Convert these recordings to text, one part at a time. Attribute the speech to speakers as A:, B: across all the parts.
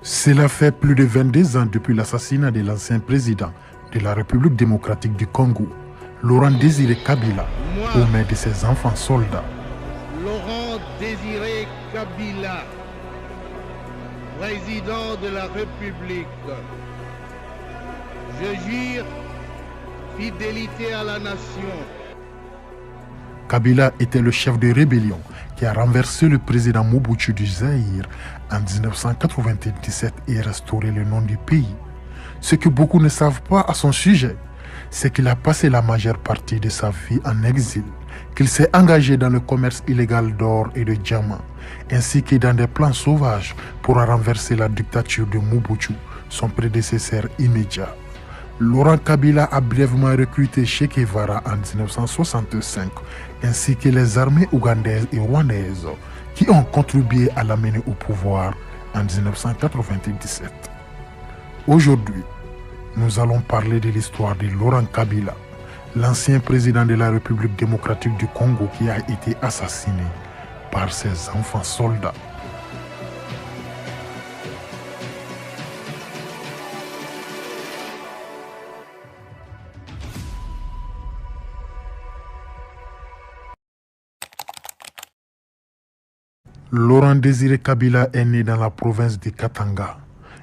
A: Cela fait plus de 22 ans depuis l'assassinat de l'ancien président de la République démocratique du Congo, Laurent Désiré Kabila, aux mains de ses enfants soldats.
B: Laurent Désiré Kabila, président de la République, je jure fidélité à la nation.
A: Kabila était le chef de rébellion qui a renversé le président Mobutu du Zaïre en 1997 et restauré le nom du pays. Ce que beaucoup ne savent pas à son sujet, c'est qu'il a passé la majeure partie de sa vie en exil, qu'il s'est engagé dans le commerce illégal d'or et de diamants, ainsi que dans des plans sauvages pour renverser la dictature de Mobutu, son prédécesseur immédiat. Laurent Kabila a brièvement recruté Che Guevara en 1965, ainsi que les armées ougandaises et rwandaises qui ont contribué à l'amener au pouvoir en 1997. Aujourd'hui, nous allons parler de l'histoire de Laurent Kabila, l'ancien président de la République démocratique du Congo qui a été assassiné par ses enfants soldats. Laurent Désiré Kabila est né dans la province de Katanga,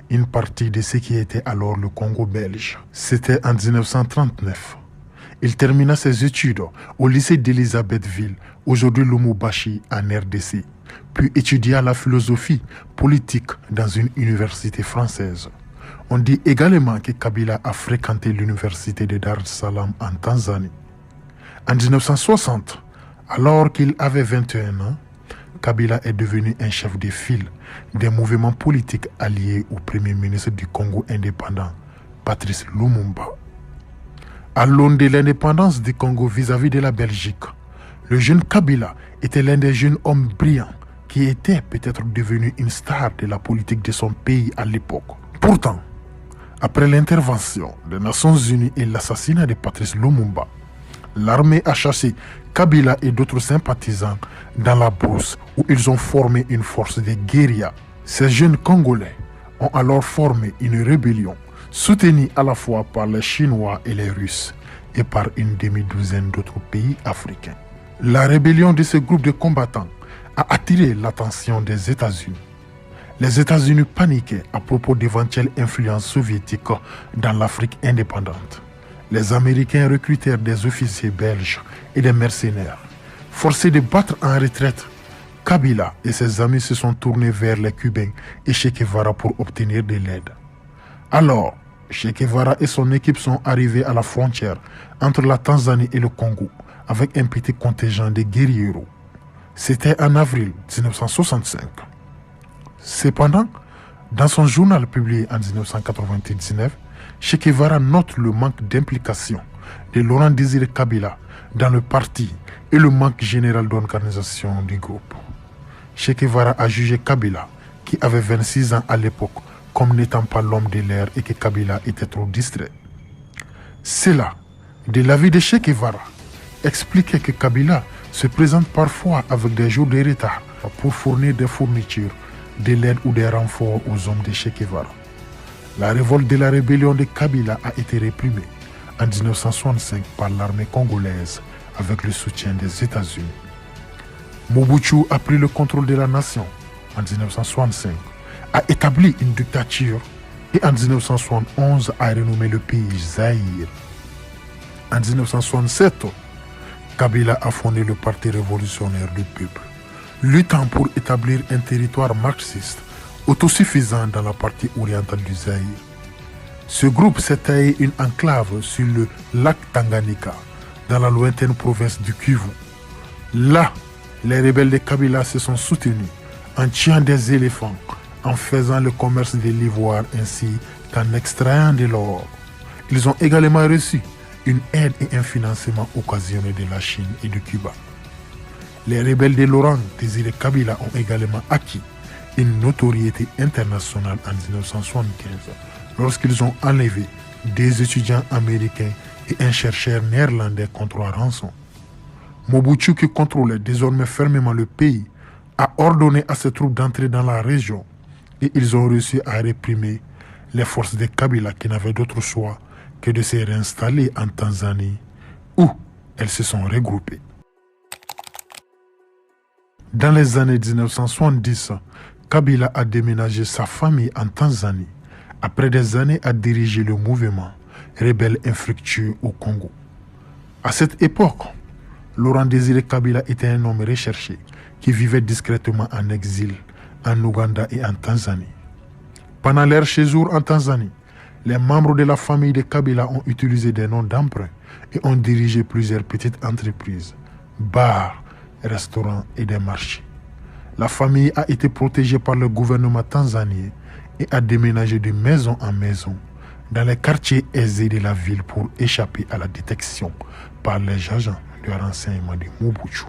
A: une partie de ce qui était alors le Congo belge. C'était en 1939. Il termina ses études au lycée d'Elisabethville, aujourd'hui Lubumbashi, en RDC, puis étudia la philosophie politique dans une université française. On dit également que Kabila a fréquenté l'université de Dar es Salaam en Tanzanie. En 1960, alors qu'il avait 21 ans, Kabila est devenu un chef de file des mouvements politiques alliés au premier ministre du Congo indépendant, Patrice Lumumba. À l'aune de l'indépendance du Congo vis-à-vis de la Belgique, le jeune Kabila était l'un des jeunes hommes brillants qui était peut-être devenu une star de la politique de son pays à l'époque. Pourtant, après l'intervention des Nations Unies et l'assassinat de Patrice Lumumba, l'armée a chassé Kabila et d'autres sympathisants dans la brousse où ils ont formé une force de guérilla. Ces jeunes Congolais ont alors formé une rébellion soutenue à la fois par les Chinois et les Russes et par une demi-douzaine d'autres pays africains. La rébellion de ce groupe de combattants a attiré l'attention des États-Unis. Les États-Unis paniquaient à propos d'éventuelles influences soviétiques dans l'Afrique indépendante. Les Américains recrutèrent des officiers belges et des mercenaires. Forcés de battre en retraite, Kabila et ses amis se sont tournés vers les Cubains et Che Guevara pour obtenir de l'aide. Alors, Che Guevara et son équipe sont arrivés à la frontière entre la Tanzanie et le Congo avec un petit contingent de guérilleros. C'était en avril 1965. Cependant, dans son journal publié en 1999, Che Guevara note le manque d'implication de Laurent Désiré Kabila dans le parti et le manque général d'organisation du groupe. Che Guevara a jugé Kabila, qui avait 26 ans à l'époque, comme n'étant pas l'homme de l'air et que Kabila était trop distrait. Cela, de l'avis de Che Guevara, expliquait que Kabila se présente parfois avec des jours de retard pour fournir des fournitures, de l'aide ou des renforts aux hommes de Che Guevara. La révolte de la rébellion de Kabila a été réprimée en 1965 par l'armée congolaise avec le soutien des États-Unis. Mobutu a pris le contrôle de la nation en 1965, a établi une dictature et en 1971 a renommé le pays Zaïre. En 1967, Kabila a fondé le Parti révolutionnaire du peuple, luttant pour établir un territoire marxiste autosuffisant dans la partie orientale du Zaïre. Ce groupe s'est taillé une enclave sur le lac Tanganyika, dans la lointaine province du Kivu. Là, les rebelles de Kabila se sont soutenus en tuant des éléphants, en faisant le commerce de l'ivoire ainsi qu'en extrayant de l'or. Ils ont également reçu une aide et un financement occasionné de la Chine et de Cuba. Les rebelles de Laurent Désiré Kabila ont également acquis une notoriété internationale en 1975 lorsqu'ils ont enlevé des étudiants américains et un chercheur néerlandais contre la rançon. Mobutu, qui contrôlait désormais fermement le pays, a ordonné à ses troupes d'entrer dans la région et ils ont réussi à réprimer les forces de Kabila qui n'avaient d'autre choix que de se réinstaller en Tanzanie où elles se sont regroupées. Dans les années 1970, Kabila a déménagé sa famille en Tanzanie après des années à diriger le mouvement rebelle infructueux au Congo. À cette époque, Laurent Désiré Kabila était un homme recherché qui vivait discrètement en exil en Ouganda et en Tanzanie. Pendant leur séjour en Tanzanie, les membres de la famille de Kabila ont utilisé des noms d'emprunt et ont dirigé plusieurs petites entreprises, bars, restaurants et des marchés. La famille a été protégée par le gouvernement tanzanien et a déménagé de maison en maison dans les quartiers aisés de la ville pour échapper à la détection par les agents de renseignement de Mobutu.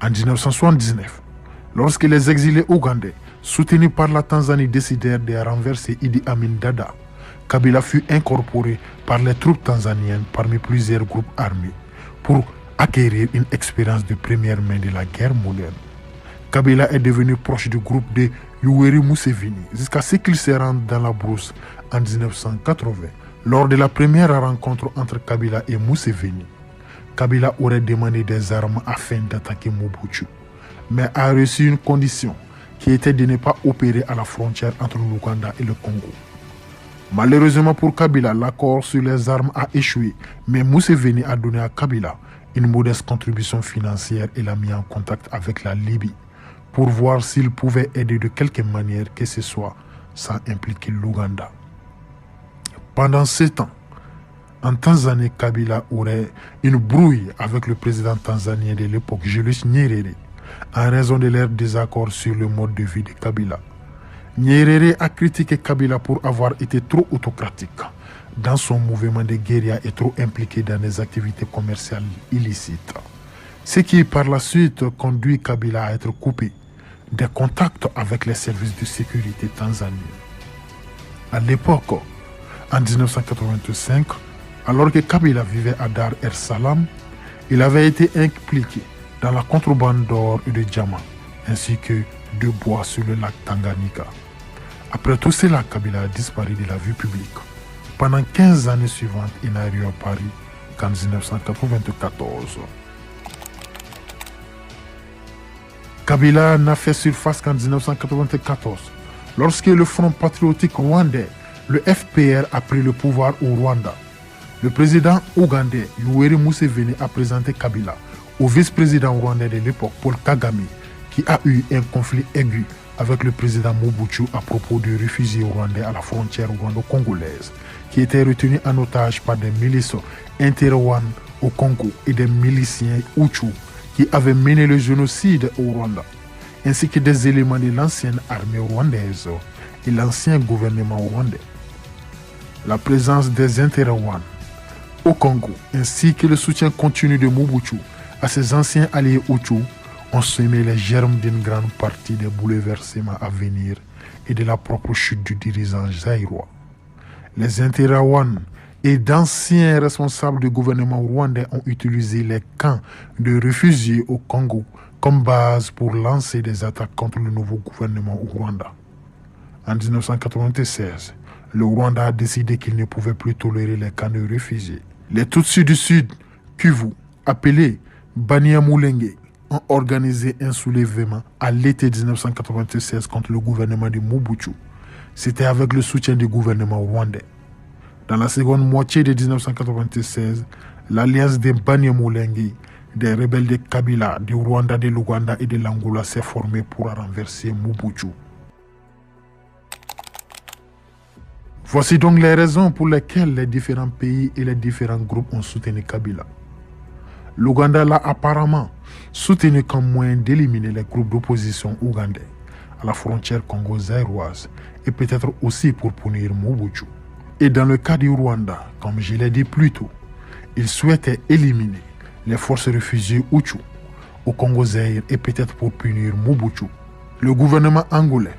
A: En 1979, lorsque les exilés ougandais, soutenus par la Tanzanie, décidèrent de renverser Idi Amin Dada, Kabila fut incorporé par les troupes tanzaniennes parmi plusieurs groupes armés pour acquérir une expérience de première main de la guerre moderne. Kabila est devenu proche du groupe de Yoweri Museveni jusqu'à ce qu'il se rende dans la brousse en 1980 lors de la première rencontre entre Kabila et Museveni. Kabila aurait demandé des armes afin d'attaquer Mobutu, mais a reçu une condition qui était de ne pas opérer à la frontière entre l'Ouganda et le Congo. Malheureusement pour Kabila, l'accord sur les armes a échoué, mais Museveni a donné à Kabila une modeste contribution financière et l'a mis en contact avec la Libye pour voir s'il pouvait aider de quelque manière que ce soit sans impliquer l'Ouganda. Pendant 7 ans, en Tanzanie, Kabila aurait une brouille avec le président tanzanien de l'époque, Julius Nyerere, en raison de leur désaccord sur le mode de vie de Kabila. Nyerere a critiqué Kabila pour avoir été trop autocratique dans son mouvement de guérilla et trop impliqué dans des activités commerciales illicites. Ce qui par la suite conduit Kabila à être coupé des contacts avec les services de sécurité tanzaniens. À l'époque, en 1985, alors que Kabila vivait à Dar es Salaam, il avait été impliqué dans la contrebande d'or et de diamants, ainsi que de bois sur le lac Tanganyika. Après tout cela, Kabila a disparu de la vue publique. Pendant 15 années suivantes, il n'a réapparu qu'en 1994. Kabila n'a fait surface qu'en 1994, lorsque le Front patriotique rwandais, le FPR, a pris le pouvoir au Rwanda. Le président ougandais Yoweri Museveni a présenté Kabila au vice-président rwandais de l'époque, Paul Kagame, qui a eu un conflit aigu avec le président Mobutu à propos de réfugiés rwandais à la frontière rwando-congolaise, qui étaient retenus en otage par des milices inter-Rwandais au Congo et des miliciens Hutu qui avaient mené le génocide au Rwanda, ainsi que des éléments de l'ancienne armée rwandaise et l'ancien gouvernement rwandais. La présence des inter-Rwandais au Congo, ainsi que le soutien continu de Mobutu à ses anciens alliés Hutu, ont semé les germes d'une grande partie des bouleversements à venir et de la propre chute du dirigeant zaïrois. Les inter-Rwandais et d'anciens responsables du gouvernement rwandais ont utilisé les camps de réfugiés au Congo comme base pour lancer des attaques contre le nouveau gouvernement au Rwanda. En 1996, le Rwanda a décidé qu'il ne pouvait plus tolérer les camps de réfugiés. Les Tutsis du Sud, Kivu, appelés Banyamulenge, ont organisé un soulèvement à l'été 1996 contre le gouvernement de Mobutu. C'était avec le soutien du gouvernement rwandais. Dans la seconde moitié de 1996, l'alliance des Banyamulenge, des rebelles de Kabila, du Rwanda, de l'Ouganda et de l'Angola s'est formée pour renverser Mobutu. Voici donc les raisons pour lesquelles les différents pays et les différents groupes ont soutenu Kabila. L'Ouganda l'a apparemment soutenu comme moyen d'éliminer les groupes d'opposition ougandais à la frontière congo-zaïroise et peut-être aussi pour punir Mobutu. Et dans le cas du Rwanda, comme je l'ai dit plus tôt, il souhaitait éliminer les forces réfugiées Hutu au Congo-Zaïre et peut-être pour punir Mobutu. Le gouvernement angolais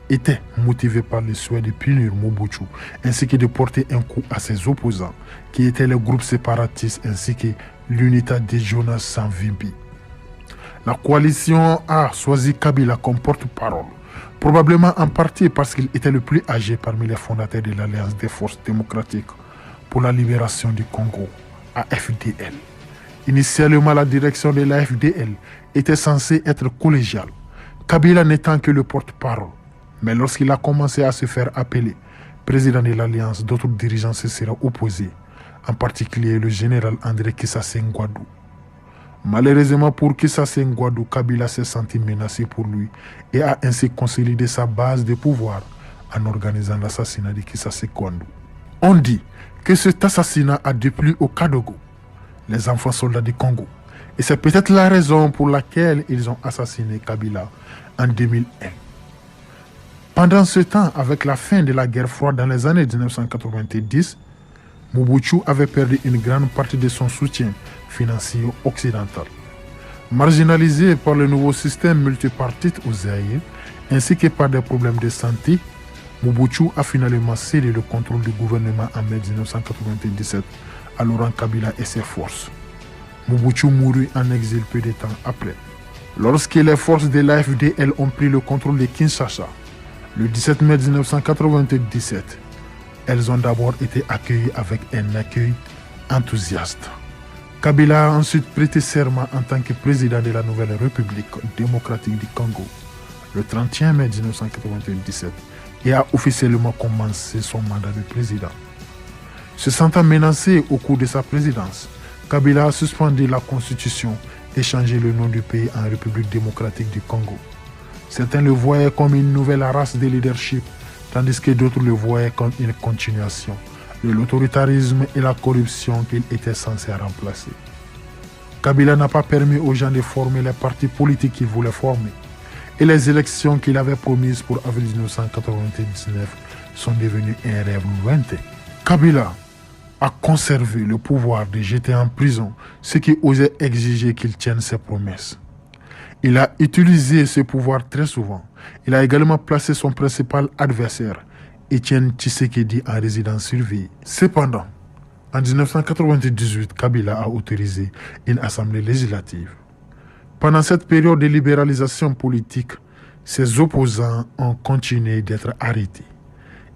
A: était motivé par le souhait de punir Mobutu ainsi que de porter un coup à ses opposants qui étaient les groupes séparatistes ainsi que l'unité de Jonas Savimbi. La coalition a choisi Kabila comme porte-parole Probablement en partie parce qu'il était le plus âgé parmi les fondateurs de l'Alliance des forces démocratiques pour la libération du Congo, AFDL. Initialement, la direction de l'AFDL était censée être collégiale, Kabila n'étant que le porte-parole. Mais lorsqu'il a commencé à se faire appeler président de l'Alliance, d'autres dirigeants se seraient opposés, en particulier le général André Kissassé Ngwadou. Malheureusement pour Kissassé Ngwadou, Kabila s'est senti menacé pour lui et a ainsi consolidé sa base de pouvoir en organisant l'assassinat de Kissassé Ngwadou. On dit que cet assassinat a déplu au Kadogo, les enfants soldats du Congo. Et c'est peut-être la raison pour laquelle ils ont assassiné Kabila en 2001. Pendant ce temps, avec la fin de la guerre froide dans les années 1990, Mobutu avait perdu une grande partie de son soutien financier occidental. Marginalisé par le nouveau système multipartite au Zaïre, ainsi que par des problèmes de santé, Mobutu a finalement cédé le contrôle du gouvernement en mai 1997 à Laurent Kabila et ses forces. Mobutu mourut en exil peu de temps après. Lorsque les forces de l'AFDL ont pris le contrôle de Kinshasa, le 17 mai 1997, elles ont d'abord été accueillies avec un accueil enthousiaste. Kabila a ensuite prêté serment en tant que président de la nouvelle République démocratique du Congo le 31 mai 1997 et a officiellement commencé son mandat de président. Se sentant menacé au cours de sa présidence, Kabila a suspendu la constitution et changé le nom du pays en République démocratique du Congo. Certains le voyaient comme une nouvelle race de leadership, tandis que d'autres le voyaient comme une continuation de l'autoritarisme et la corruption qu'il était censé remplacer. Kabila n'a pas permis aux gens de former les partis politiques qu'il voulait former, et les élections qu'il avait promises pour avril 1999 sont devenues un rêve lointain. Kabila a conservé le pouvoir de jeter en prison ceux qui osaient exiger qu'il tienne ses promesses. Il a utilisé ce pouvoir très souvent. Il a également placé son principal adversaire, Étienne Tshisekedi, en résidence surveillée. Cependant, en 1998, Kabila a autorisé une assemblée législative. Pendant cette période de libéralisation politique, ses opposants ont continué d'être arrêtés.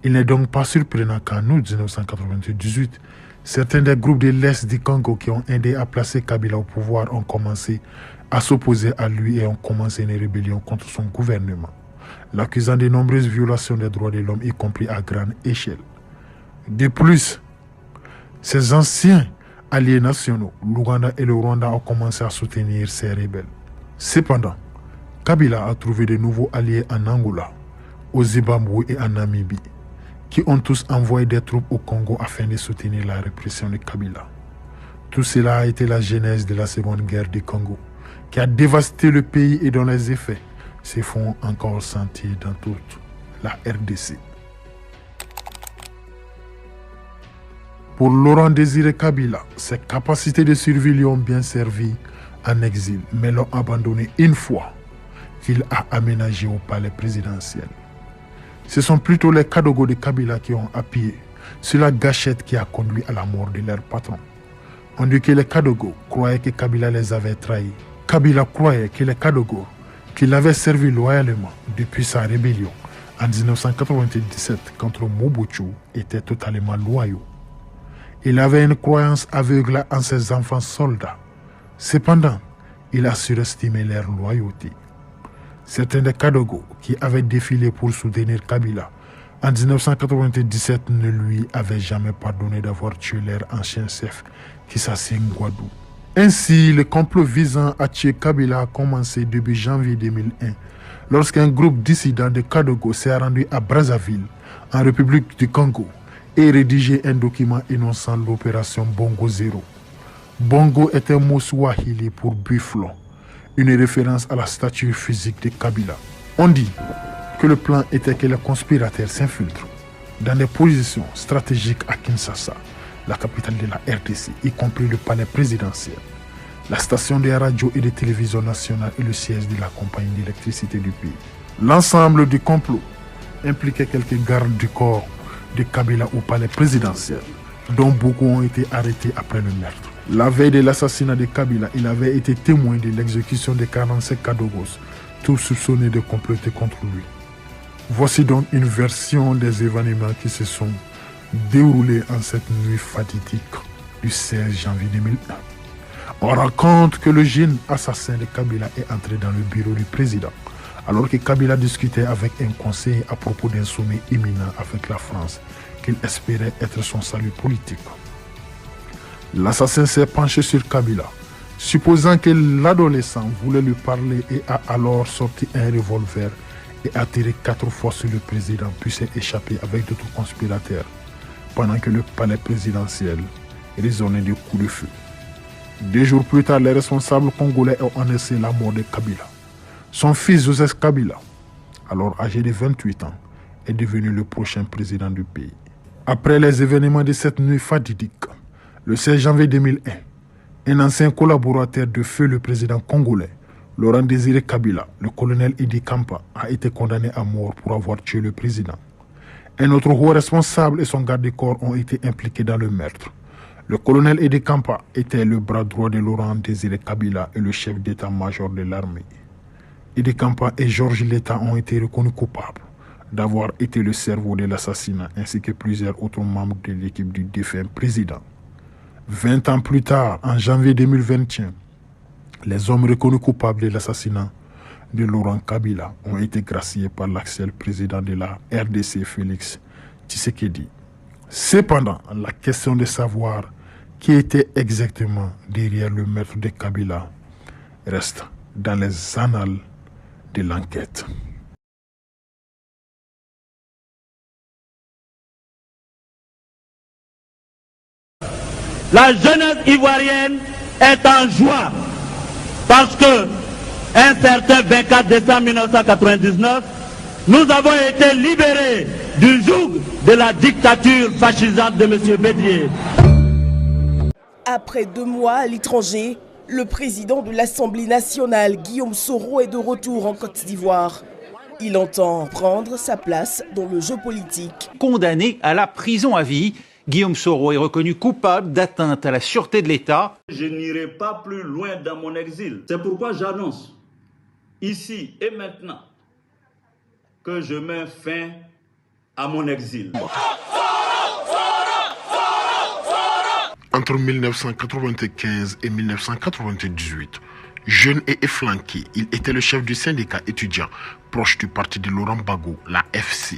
A: Il n'est donc pas surprenant qu'en août 1998, certains des groupes de l'Est du Congo qui ont aidé à placer Kabila au pouvoir ont commencé à s'opposer à lui et ont commencé une rébellion contre son gouvernement, l'accusant de nombreuses violations des droits de l'homme, y compris à grande échelle. De plus, ses anciens alliés nationaux, l'Ouganda et le Rwanda, ont commencé à soutenir ces rebelles. Cependant, Kabila a trouvé de nouveaux alliés en Angola, au Zimbabwe et en Namibie, qui ont tous envoyé des troupes au Congo afin de soutenir la répression de Kabila. Tout cela a été la genèse de la Seconde Guerre du Congo, qui a dévasté le pays et dont les effets se font encore sentir dans toute la RDC. Pour Laurent Désiré Kabila, ses capacités de survie lui ont bien servi en exil, mais l'ont abandonné une fois qu'il a aménagé au palais présidentiel. Ce sont plutôt les Kadogo de Kabila qui ont appuyé sur la gâchette qui a conduit à la mort de leur patron. On dit que les Kadogo croyaient que Kabila les avait trahis. Kabila croyait que les Kadogo, qui l'avaient servi loyalement depuis sa rébellion en 1997 contre Mobutu, étaient totalement loyaux. Il avait une croyance aveugle en ses enfants soldats. Cependant, il a surestimé leur loyauté. Certains des Kadogo qui avaient défilé pour soutenir Kabila en 1997 ne lui avaient jamais pardonné d'avoir tué leur ancien chef, Kissassé Ngwadou. Ainsi, le complot visant à tuer Kabila a commencé début janvier 2001, lorsqu'un groupe dissident de Kadogo s'est rendu à Brazzaville, en République du Congo, et rédigé un document énonçant l'opération Bongo Zero. Bongo est un mot swahili pour buffle, une référence à la stature physique de Kabila. On dit que le plan était que les conspirateurs s'infiltrent dans des positions stratégiques à Kinshasa, la capitale de la RDC, y compris le palais présidentiel, la station de radio et de télévision nationale et le siège de la compagnie d'électricité du pays. L'ensemble du complot impliquait quelques gardes du corps de Kabila au palais présidentiel, dont beaucoup ont été arrêtés après le meurtre. La veille de l'assassinat de Kabila, il avait été témoin de l'exécution de 45 Kadogos, tous soupçonnés de comploter contre lui. Voici donc une version des événements qui se sont déroulés en cette nuit fatidique du 16 janvier 2001. On raconte que le jeune assassin de Kabila est entré dans le bureau du président, alors que Kabila discutait avec un conseiller à propos d'un sommet imminent avec la France, qu'il espérait être son salut politique. L'assassin s'est penché sur Kabila, supposant que l'adolescent voulait lui parler et a alors sorti un revolver et a tiré 4 fois sur le président, puis s'est échappé avec d'autres conspirateurs, pendant que le palais présidentiel résonnait de coups de feu. 2 jours plus tard, les responsables congolais ont annoncé la mort de Kabila. Son fils Joseph Kabila, alors âgé de 28 ans, est devenu le prochain président du pays. Après les événements de cette nuit fatidique, le 16 janvier 2001, un ancien collaborateur de feu le président congolais, Laurent Désiré Kabila, le colonel Idi Kampa, a été condamné à mort pour avoir tué le président. Un autre haut responsable et son garde-corps ont été impliqués dans le meurtre. Le colonel Idi Kampa était le bras droit de Laurent Désiré Kabila et le chef d'état-major de l'armée. Idi Kampa et Georges Leta ont été reconnus coupables d'avoir été le cerveau de l'assassinat ainsi que plusieurs autres membres de l'équipe du défunt président. 20 ans plus tard, en janvier 2021, les hommes reconnus coupables de l'assassinat de Laurent Kabila ont été graciés par l'actuel président de la RDC, Félix Tshisekedi. Cependant, la question de savoir qui était exactement derrière le meurtre de Kabila reste dans les annales de l'enquête.
C: La jeunesse ivoirienne est en joie parce que un certain 24 décembre 1999, nous avons été libérés du joug de la dictature fascisante de M. Bédier.
D: Après 2 mois à l'étranger, le président de l'Assemblée nationale, Guillaume Soro, est de retour en Côte d'Ivoire. Il entend prendre sa place dans le jeu politique.
E: Condamné à la prison à vie, Guillaume Soro est reconnu coupable d'atteinte à la sûreté de l'État.
C: Je n'irai pas plus loin dans mon exil. C'est pourquoi j'annonce, ici et maintenant, que je mets fin à mon exil.
A: Entre 1995 et 1998, jeune et efflanqué, il était le chef du syndicat étudiant proche du parti de Laurent Gbagbo, la FC.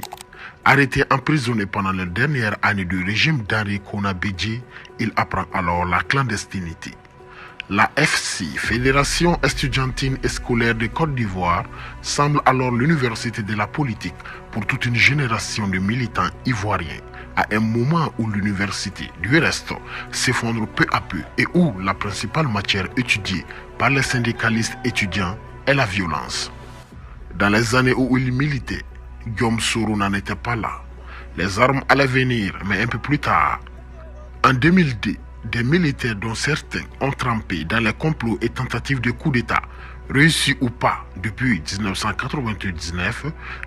A: Arrêté emprisonné pendant la dernière année du régime d'Henri Konan Bédié, il apprend alors la clandestinité. La FC, Fédération estudiantine et scolaire de Côte d'Ivoire, semble alors l'université de la politique pour toute une génération de militants ivoiriens, à un moment où l'université, du reste, s'effondre peu à peu et où la principale matière étudiée par les syndicalistes étudiants est la violence. Dans les années où il militait, Guillaume Soro n'en était pas là. Les armes allaient venir, mais un peu plus tard. En 2002, des militaires dont certains ont trempé dans les complots et tentatives de coup d'État, réussis ou pas depuis 1999,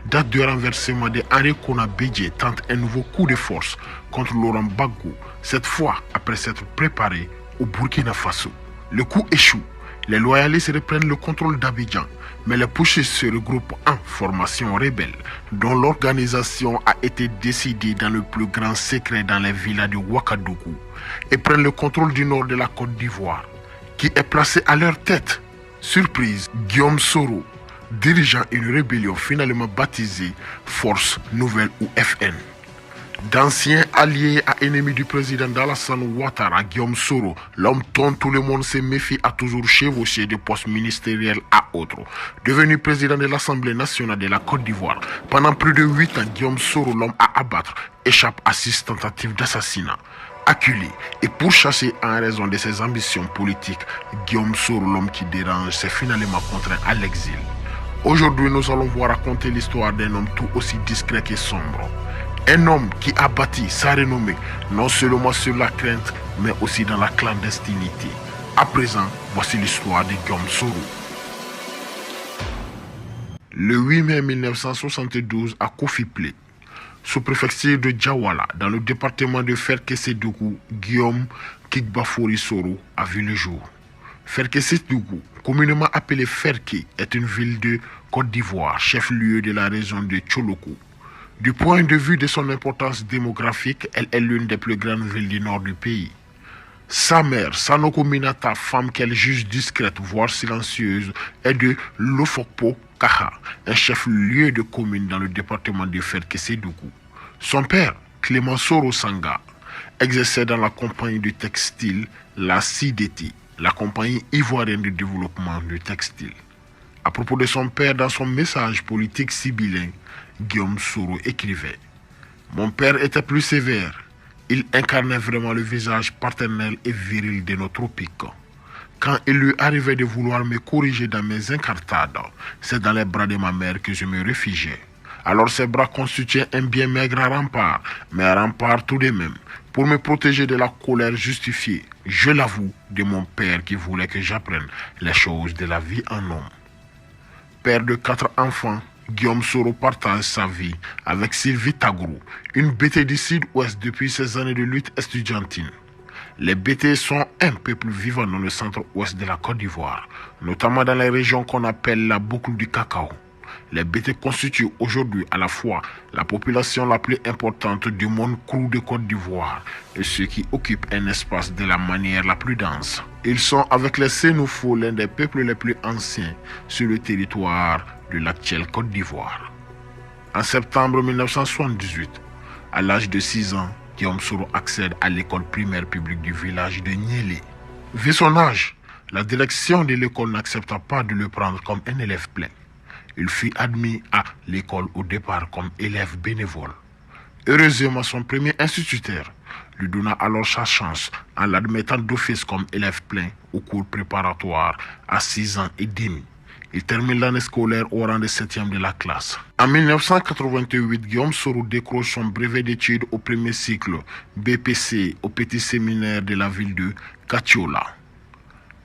A: date du renversement de Henri Konan Bédié, tente un nouveau coup de force contre Laurent Gbagbo, cette fois après s'être préparé au Burkina Faso. Le coup échoue. Les loyalistes reprennent le contrôle d'Abidjan, mais les putschistes se regroupent en formation rebelle, dont l'organisation a été décidée dans le plus grand secret dans les villas de Ouagadougou, et prennent le contrôle du nord de la Côte d'Ivoire, qui est placé à leur tête. Surprise, Guillaume Soro, dirigeant une rébellion finalement baptisée Force Nouvelle ou FN. D'anciens alliés à ennemis du président d'Alassane Ouattara, Guillaume Soro, l'homme dont tout le monde se méfie, a toujours chevauché de postes ministériels à autres. Devenu président de l'Assemblée nationale de la Côte d'Ivoire, pendant plus de 8 ans, Guillaume Soro, l'homme à abattre, échappe à 6 tentatives d'assassinat. Acculé et pourchassé en raison de ses ambitions politiques, Guillaume Soro, l'homme qui dérange, s'est finalement contraint à l'exil. Aujourd'hui, nous allons voir raconter l'histoire d'un homme tout aussi discret que sombre. Un homme qui a bâti sa renommée, non seulement sur la crainte, mais aussi dans la clandestinité. À présent, voici l'histoire de Guillaume Soro. Le 8 mai 1972, à Kofi-Plé, sous-préfecture de Djawala, dans le département de Ferkessédougou, Guillaume Kigbafori Soro a vu le jour. Ferkessédougou, communément appelée Ferké, est une ville de Côte d'Ivoire, chef-lieu de la région de Tcholokou. Du point de vue de son importance démographique, elle est l'une des plus grandes villes du nord du pays. Sa mère, Sanoko Minata, femme qu'elle juge discrète, voire silencieuse, est de Lofokpo Kaha, un chef-lieu de commune dans le département de Ferkessédougou. Son père, Clément Soro Sanga, exerçait dans la compagnie du textile, la CIDT, la compagnie ivoirienne de développement du textile. À propos de son père, dans son message politique sibyllin, Guillaume Soro écrivait « Mon père était plus sévère. Il incarnait vraiment le visage paternel et viril de nos tropiques. Quand il lui arrivait de vouloir me corriger dans mes incartades, c'est dans les bras de ma mère que je me réfugiais. Alors ses bras constituaient un bien maigre rempart, mais un rempart tout de même, pour me protéger de la colère justifiée, je l'avoue, de mon père qui voulait que j'apprenne les choses de la vie en homme. » Père de 4 enfants, Guillaume Soro partage sa vie avec Sylvie Tagrou, une BT du sud-ouest depuis ses années de lutte estudiantine. Les BT sont un peu plus vivants dans le centre-ouest de la Côte d'Ivoire, notamment dans les régions qu'on appelle la boucle du cacao. Les BT constituent aujourd'hui à la fois la population la plus importante du monde cru de Côte d'Ivoire et ceux qui occupent un espace de la manière la plus dense. Ils sont avec les Sénoufos l'un des peuples les plus anciens sur le territoire de l'actuelle Côte d'Ivoire. En septembre 1978, à l'âge de 6 ans, Guillaume Soro accède à l'école primaire publique du village de Niélé. Vu son âge, la direction de l'école n'accepta pas de le prendre comme un élève plein. Il fut admis à l'école au départ comme élève bénévole. Heureusement, son premier instituteur lui donna alors sa chance en l'admettant d'office comme élève plein au cours préparatoire à 6 ans et demi. Il termine l'année scolaire au rang de 7e de la classe. En 1988, Guillaume Soro décroche son brevet d'études au premier cycle BPC au petit séminaire de la ville de Katiola.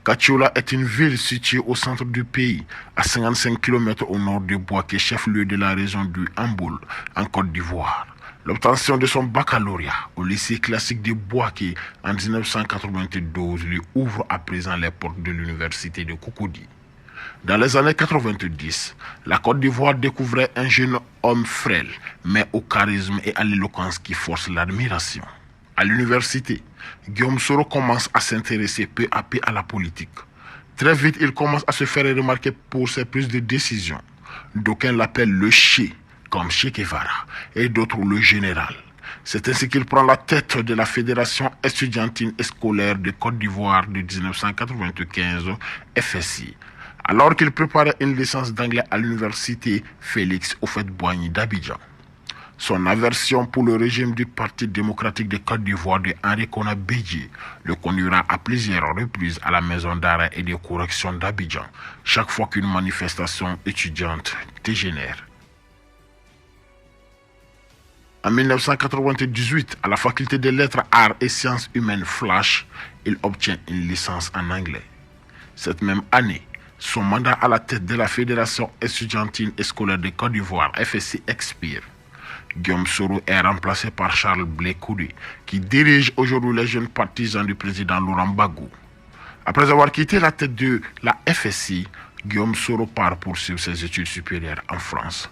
A: Katiola est une ville située au centre du pays, à 55 km au nord de Bouaké, chef-lieu de la région du Hamboul, en Côte d'Ivoire. L'obtention de son baccalauréat au lycée classique de Bouaké en 1992 lui ouvre à présent les portes de l'université de Cocody. Dans les années 90, la Côte d'Ivoire découvrait un jeune homme frêle, mais au charisme et à l'éloquence qui force l'admiration. À l'université, Guillaume Soro commence à s'intéresser peu à peu à la politique. Très vite, il commence à se faire remarquer pour ses prises de décision. D'aucuns l'appellent le Che, comme Che Guevara, et d'autres le général. C'est ainsi qu'il prend la tête de la Fédération estudiantine et scolaire de Côte d'Ivoire de 1995, FSI, alors qu'il préparait une licence d'anglais à l'université Félix Houphouët-Boigny d'Abidjan. Son aversion pour le régime du Parti démocratique de Côte d'Ivoire de Henri Konan Bédié le conduira à plusieurs reprises à la maison d'arrêt et de correction d'Abidjan, chaque fois qu'une manifestation étudiante dégénère. En 1998, à la faculté des lettres, arts et sciences humaines Flash, il obtient une licence en anglais. Cette même année, son mandat à la tête de la Fédération estudiantine et scolaire de Côte d'Ivoire, FSI, expire. Guillaume Soro est remplacé par Charles Blé Koudé, qui dirige aujourd'hui les jeunes partisans du président Laurent Gbagbo. Après avoir quitté la tête de la FSI, Guillaume Soro part poursuivre ses études supérieures en France.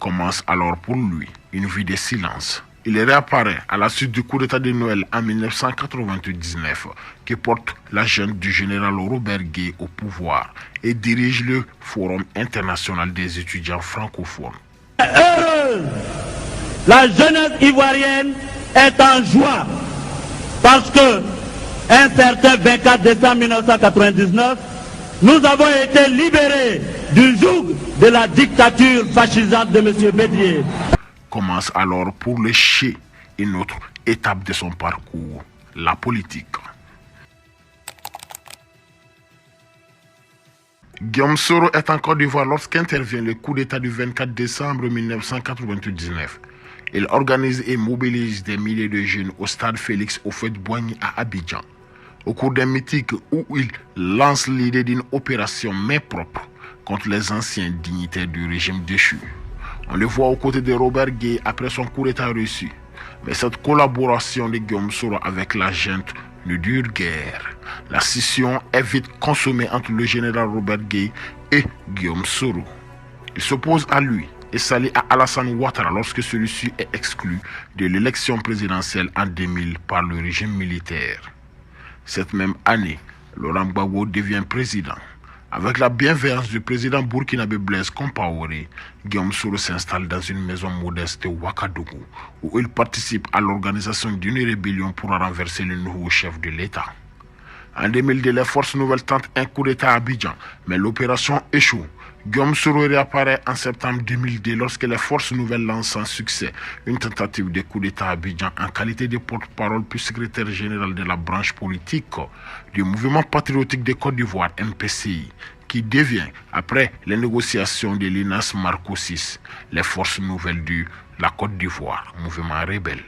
A: Commence alors pour lui une vie de silence. Il réapparaît à la suite du coup d'état de Noël en 1999 qui porte la junte du général Robert Gué au pouvoir et dirige le Forum international des étudiants francophones.
C: Heureuse, la jeunesse ivoirienne est en joie parce que un certain 24 décembre 1999, nous avons été libérés du joug de la dictature fascisante de M. Bédié.
A: Commence alors pour le Che une autre étape de son parcours, la politique. Guillaume Soro est en Côte d'Ivoire lorsqu'intervient le coup d'État du 24 décembre 1999. Il organise et mobilise des milliers de jeunes au stade Félix Houphouët-Boigny à Abidjan. Au cours d'un meeting où il lance l'idée d'une opération main propre contre les anciens dignitaires du régime déchu. On le voit aux côtés de Robert Gué après son coup d'État reçu. Mais cette collaboration de Guillaume Soro avec la junte ne dure guère. La scission est vite consommée entre le général Robert Gué et Guillaume Soro.
F: Il s'oppose à lui et s'allie à Alassane Ouattara lorsque celui-ci est exclu de l'élection présidentielle en 2000 par le régime militaire. Cette même année, Laurent Gbagbo devient président. Avec la bienveillance du président burkinabé Blaise Compaoré, Guillaume Soro s'installe dans une maison modeste de Ouagadougou, où il participe à l'organisation d'une rébellion pour renverser le nouveau chef de l'État. En 2002, les forces nouvelles tentent un coup d'État à Abidjan, mais l'opération échoue. Guillaume Soro réapparaît en septembre 2002 lorsque les forces nouvelles lancent sans succès une tentative de coup d'État à Abidjan en qualité de porte-parole puis secrétaire général de la branche politique du mouvement patriotique de Côte d'Ivoire, MPCI, qui devient, après les négociations de l'INAS Marcoussis, les forces nouvelles de la Côte d'Ivoire, mouvement rebelle.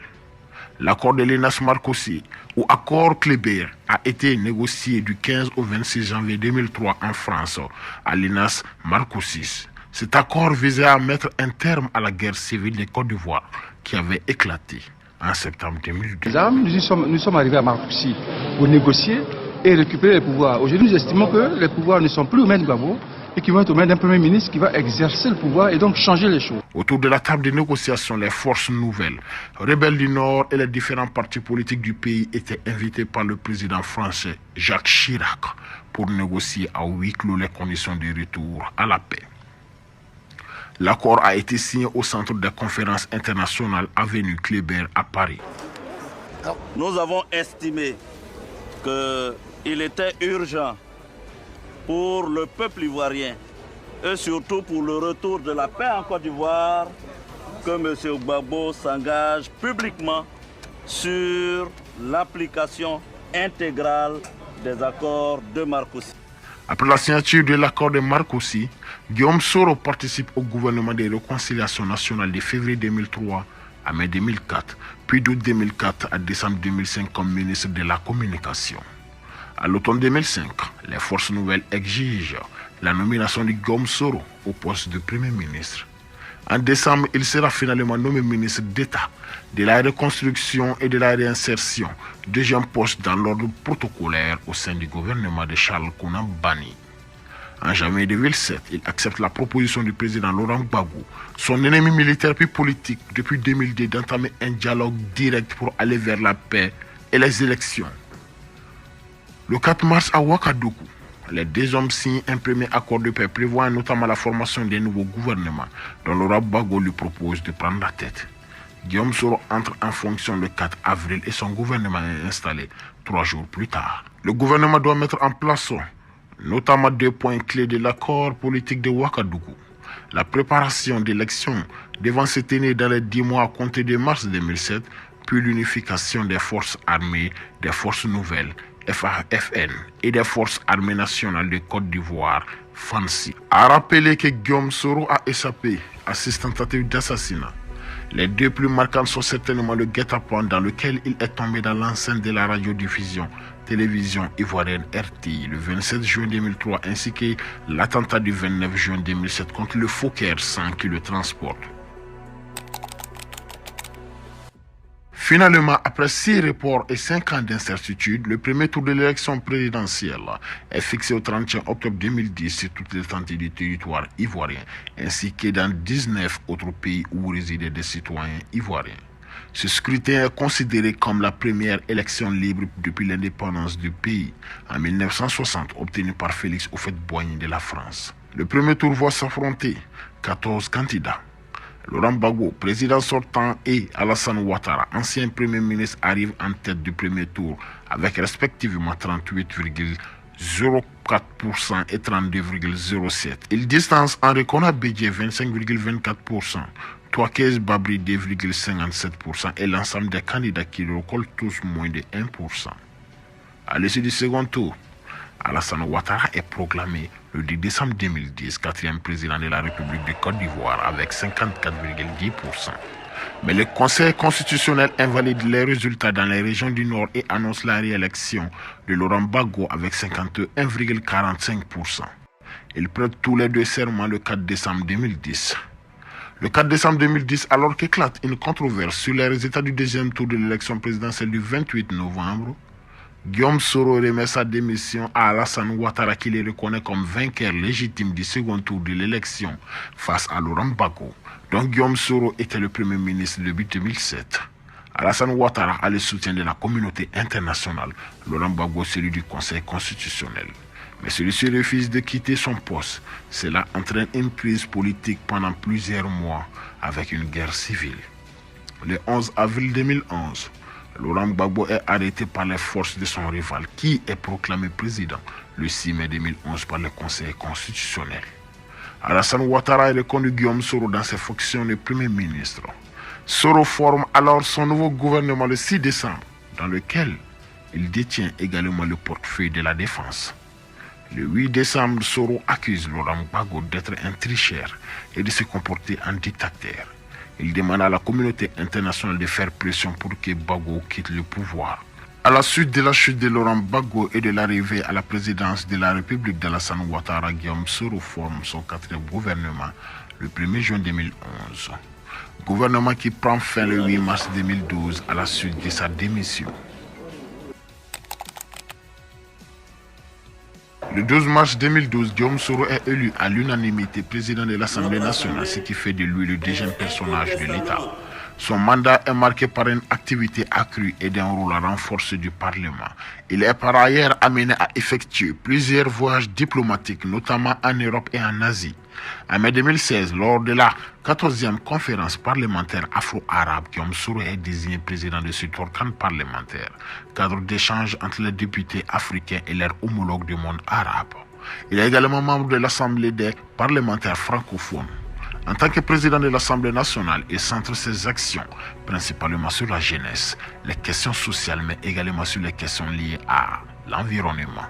F: L'accord de l'INAS Marcoussis, ou accord Kléber, a été négocié du 15 au 26 janvier 2003 en France, à l'INAS Marcoussis. Cet accord visait à mettre un terme à la guerre civile de Côte d'Ivoire qui avait éclaté en septembre 2002.
G: Nous sommes arrivés à Marcoussis pour négocier et récupérer les pouvoirs. Aujourd'hui, nous estimons que les pouvoirs ne sont plus aux mains de Gbagbo et qui vont être aux mains d'un Premier ministre qui va exercer le pouvoir et donc changer les choses.
F: Autour de la table de négociation, les forces nouvelles, rebelles du Nord et les différents partis politiques du pays étaient invités par le président français Jacques Chirac pour négocier à huis clos les conditions de retour à la paix. L'accord a été signé au centre des conférences internationales avenue Kléber à Paris.
H: Nous avons estimé qu'il était urgent pour le peuple ivoirien et surtout pour le retour de la paix en Côte d'Ivoire que M. Gbagbo s'engage publiquement sur l'application intégrale des accords de Marcoussis.
F: Après la signature de l'accord de Marcoussis, Guillaume Soro participe au gouvernement de réconciliation nationale de février 2003 à mai 2004, puis d'août 2004 à décembre 2005 comme ministre de la Communication. À l'automne 2005, les forces nouvelles exigent la nomination de Guillaume Soro au poste de Premier ministre. En décembre, il sera finalement nommé ministre d'État de la reconstruction et de la réinsertion, deuxième poste dans l'ordre protocolaire au sein du gouvernement de Charles Konan Banny. En janvier 2007, il accepte la proposition du président Laurent Gbagbo, son ennemi militaire puis politique depuis 2002, d'entamer un dialogue direct pour aller vers la paix et les élections. Le 4 mars à Ouagadougou, les deux hommes signent un premier accord de paix prévoyant notamment la formation d'un nouveau gouvernement dont Laurent Gbagbo lui propose de prendre la tête. Guillaume Soro entre en fonction le 4 avril et son gouvernement est installé 3 jours plus tard. Le gouvernement doit mettre en place notamment 2 points clés de l'accord politique de Ouagadougou. La préparation d'élections devant se tenir dans les 10 mois à compter de mars 2007, puis l'unification des forces armées, des forces nouvelles, FAFN et des forces armées nationales de Côte d'Ivoire, FANSI. A rappeler que Guillaume Soro a échappé à 6 tentatives d'assassinat. Les 2 plus marquantes sont certainement le guet-apens dans lequel il est tombé dans l'enceinte de la radiodiffusion télévision ivoirienne RTI le 27 juin 2003 ainsi que l'attentat du 29 juin 2007 contre le Fokker 100 qui le transporte. Finalement, après 6 reports et 5 ans d'incertitude, le premier tour de l'élection présidentielle est fixé au 31 octobre 2010 sur toute l'étendue du territoire ivoirien, ainsi que dans 19 autres pays où résidaient des citoyens ivoiriens. Ce scrutin est considéré comme la première élection libre depuis l'indépendance du pays, en 1960, obtenue par Félix Houphouët-Boigny de la France. Le premier tour voit s'affronter 14 candidats. Laurent Gbagbo, président sortant, et Alassane Ouattara, ancien premier ministre, arrivent en tête du premier tour avec respectivement 38,04% et 32,07%. Ils distancent Henri Konan Bédié 25,24%, Touakez Babri 2,57% et l'ensemble des candidats qui récoltent tous moins de 1%. À l'issue du second tour, Alassane Ouattara est proclamé le 10 décembre 2010 4e président de la République de Côte d'Ivoire avec 54,10%. Mais le Conseil constitutionnel invalide les résultats dans les régions du Nord et annonce la réélection de Laurent Gbagbo avec 51,45%. Ils prêtent tous les 2 serments le 4 décembre 2010. Le 4 décembre 2010, alors qu'éclate une controverse sur les résultats du deuxième tour de l'élection présidentielle du 28 novembre, Guillaume Soro remet sa démission à Alassane Ouattara qui le reconnaît comme vainqueur légitime du second tour de l'élection face à Laurent Gbagbo, dont Guillaume Soro était le premier ministre depuis 2007. Alassane Ouattara a le soutien de la communauté internationale, Laurent Gbagbo celui du Conseil constitutionnel. Mais celui-ci refuse de quitter son poste. Cela entraîne une crise politique pendant plusieurs mois avec une guerre civile. Le 11 avril 2011, Laurent Gbagbo est arrêté par les forces de son rival qui est proclamé président le 6 mai 2011 par le Conseil constitutionnel. Alassane Ouattara a reconnu Guillaume Soro dans ses fonctions de Premier ministre. Soro forme alors son nouveau gouvernement le 6 décembre, dans lequel il détient également le portefeuille de la défense. Le 8 décembre, Soro accuse Laurent Gbagbo d'être un tricheur et de se comporter en dictateur. Il demande à la communauté internationale de faire pression pour que Gbagbo quitte le pouvoir. À la suite de la chute de Laurent Gbagbo et de l'arrivée à la présidence de la République d'Alassane Ouattara, Guillaume Soro forme son 4e gouvernement le 1er juin 2011. Gouvernement qui prend fin le 8 mars 2012 à la suite de sa démission. Le 12 mars 2012, Guillaume Soro est élu à l'unanimité président de l'Assemblée nationale, ce qui fait de lui le deuxième personnage de l'État. Son mandat est marqué par une activité accrue et d'un rôle renforcé du Parlement. Il est par ailleurs amené à effectuer plusieurs voyages diplomatiques, notamment en Europe et en Asie. En mai 2016, lors de la 14e conférence parlementaire afro-arabe, Guillaume Soro est désigné président de cet organe parlementaire, cadre d'échange entre les députés africains et leurs homologues du monde arabe. Il est également membre de l'Assemblée des parlementaires francophones. En tant que président de l'Assemblée nationale, il centre ses actions principalement sur la jeunesse, les questions sociales, mais également sur les questions liées à l'environnement.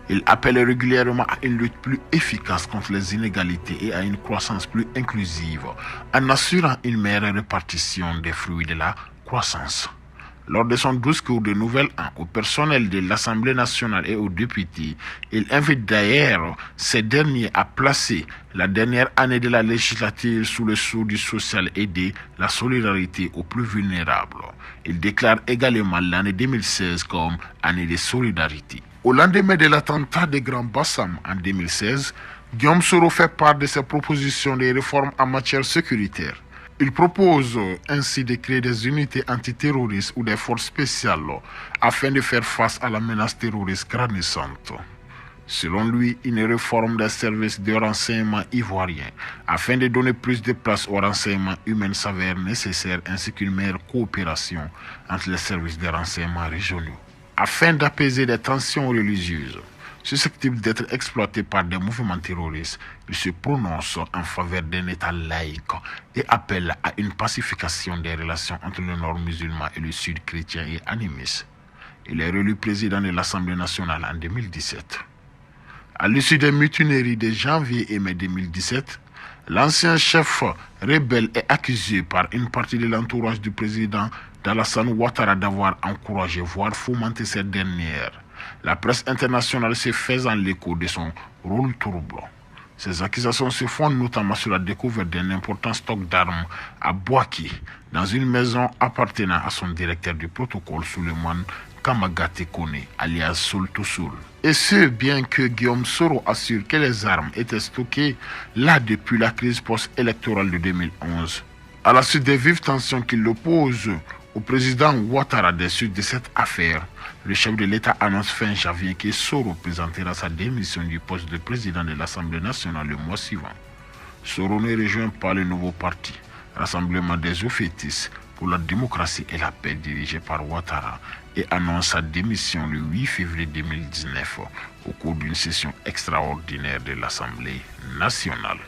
F: Il appelle régulièrement à une lutte plus efficace contre les inégalités et à une croissance plus inclusive, en assurant une meilleure répartition des fruits de la croissance. Lors de son discours de Nouvel An au personnel de l'Assemblée nationale et aux députés, il invite d'ailleurs ces derniers à placer la dernière année de la législature sous le sceau du social et de la solidarité aux plus vulnérables. Il déclare également l'année 2016 comme année de solidarité. Au lendemain de l'attentat de Grand Bassam en 2016, Guillaume Soro fait part de ses propositions de réformes en matière sécuritaire. Il propose ainsi de créer des unités antiterroristes ou des forces spéciales afin de faire face à la menace terroriste grandissante. Selon lui, une réforme des services de renseignement ivoiriens afin de donner plus de place au renseignement humain s'avère nécessaire ainsi qu'une meilleure coopération entre les services de renseignement régionaux. Afin d'apaiser des tensions religieuses susceptibles d'être exploitées par des mouvements terroristes, il se prononce en faveur d'un État laïque et appelle à une pacification des relations entre le nord musulman et le sud chrétien et animiste. Il est réélu président de l'Assemblée nationale en 2017. À l'issue des mutineries de janvier et mai 2017, l'ancien chef rebelle est accusé par une partie de l'entourage du président d'Alassane Ouattara d'avoir encouragé, voire fomenté cette dernière. La presse internationale se faisant l'écho de son rôle trouble. Ces accusations se fondent notamment sur la découverte d'un important stock d'armes à Bouaké, dans une maison appartenant à son directeur du protocole, Souleymane Kamagate Kone, alias Soul to Soul. Et ce, bien que Guillaume Soro assure que les armes étaient stockées là depuis la crise post-électorale de 2011. À la suite des vives tensions qui l'opposent au président Ouattara des suites de cette affaire, le chef de l'État annonce fin janvier que Soro présentera sa démission du poste de président de l'Assemblée nationale le mois suivant. Soro ne rejoint pas le nouveau parti, Rassemblement des Oufétistes pour la démocratie et la paix dirigé par Ouattara, et annonce sa démission le 8 février 2019 au cours d'une session extraordinaire de l'Assemblée nationale.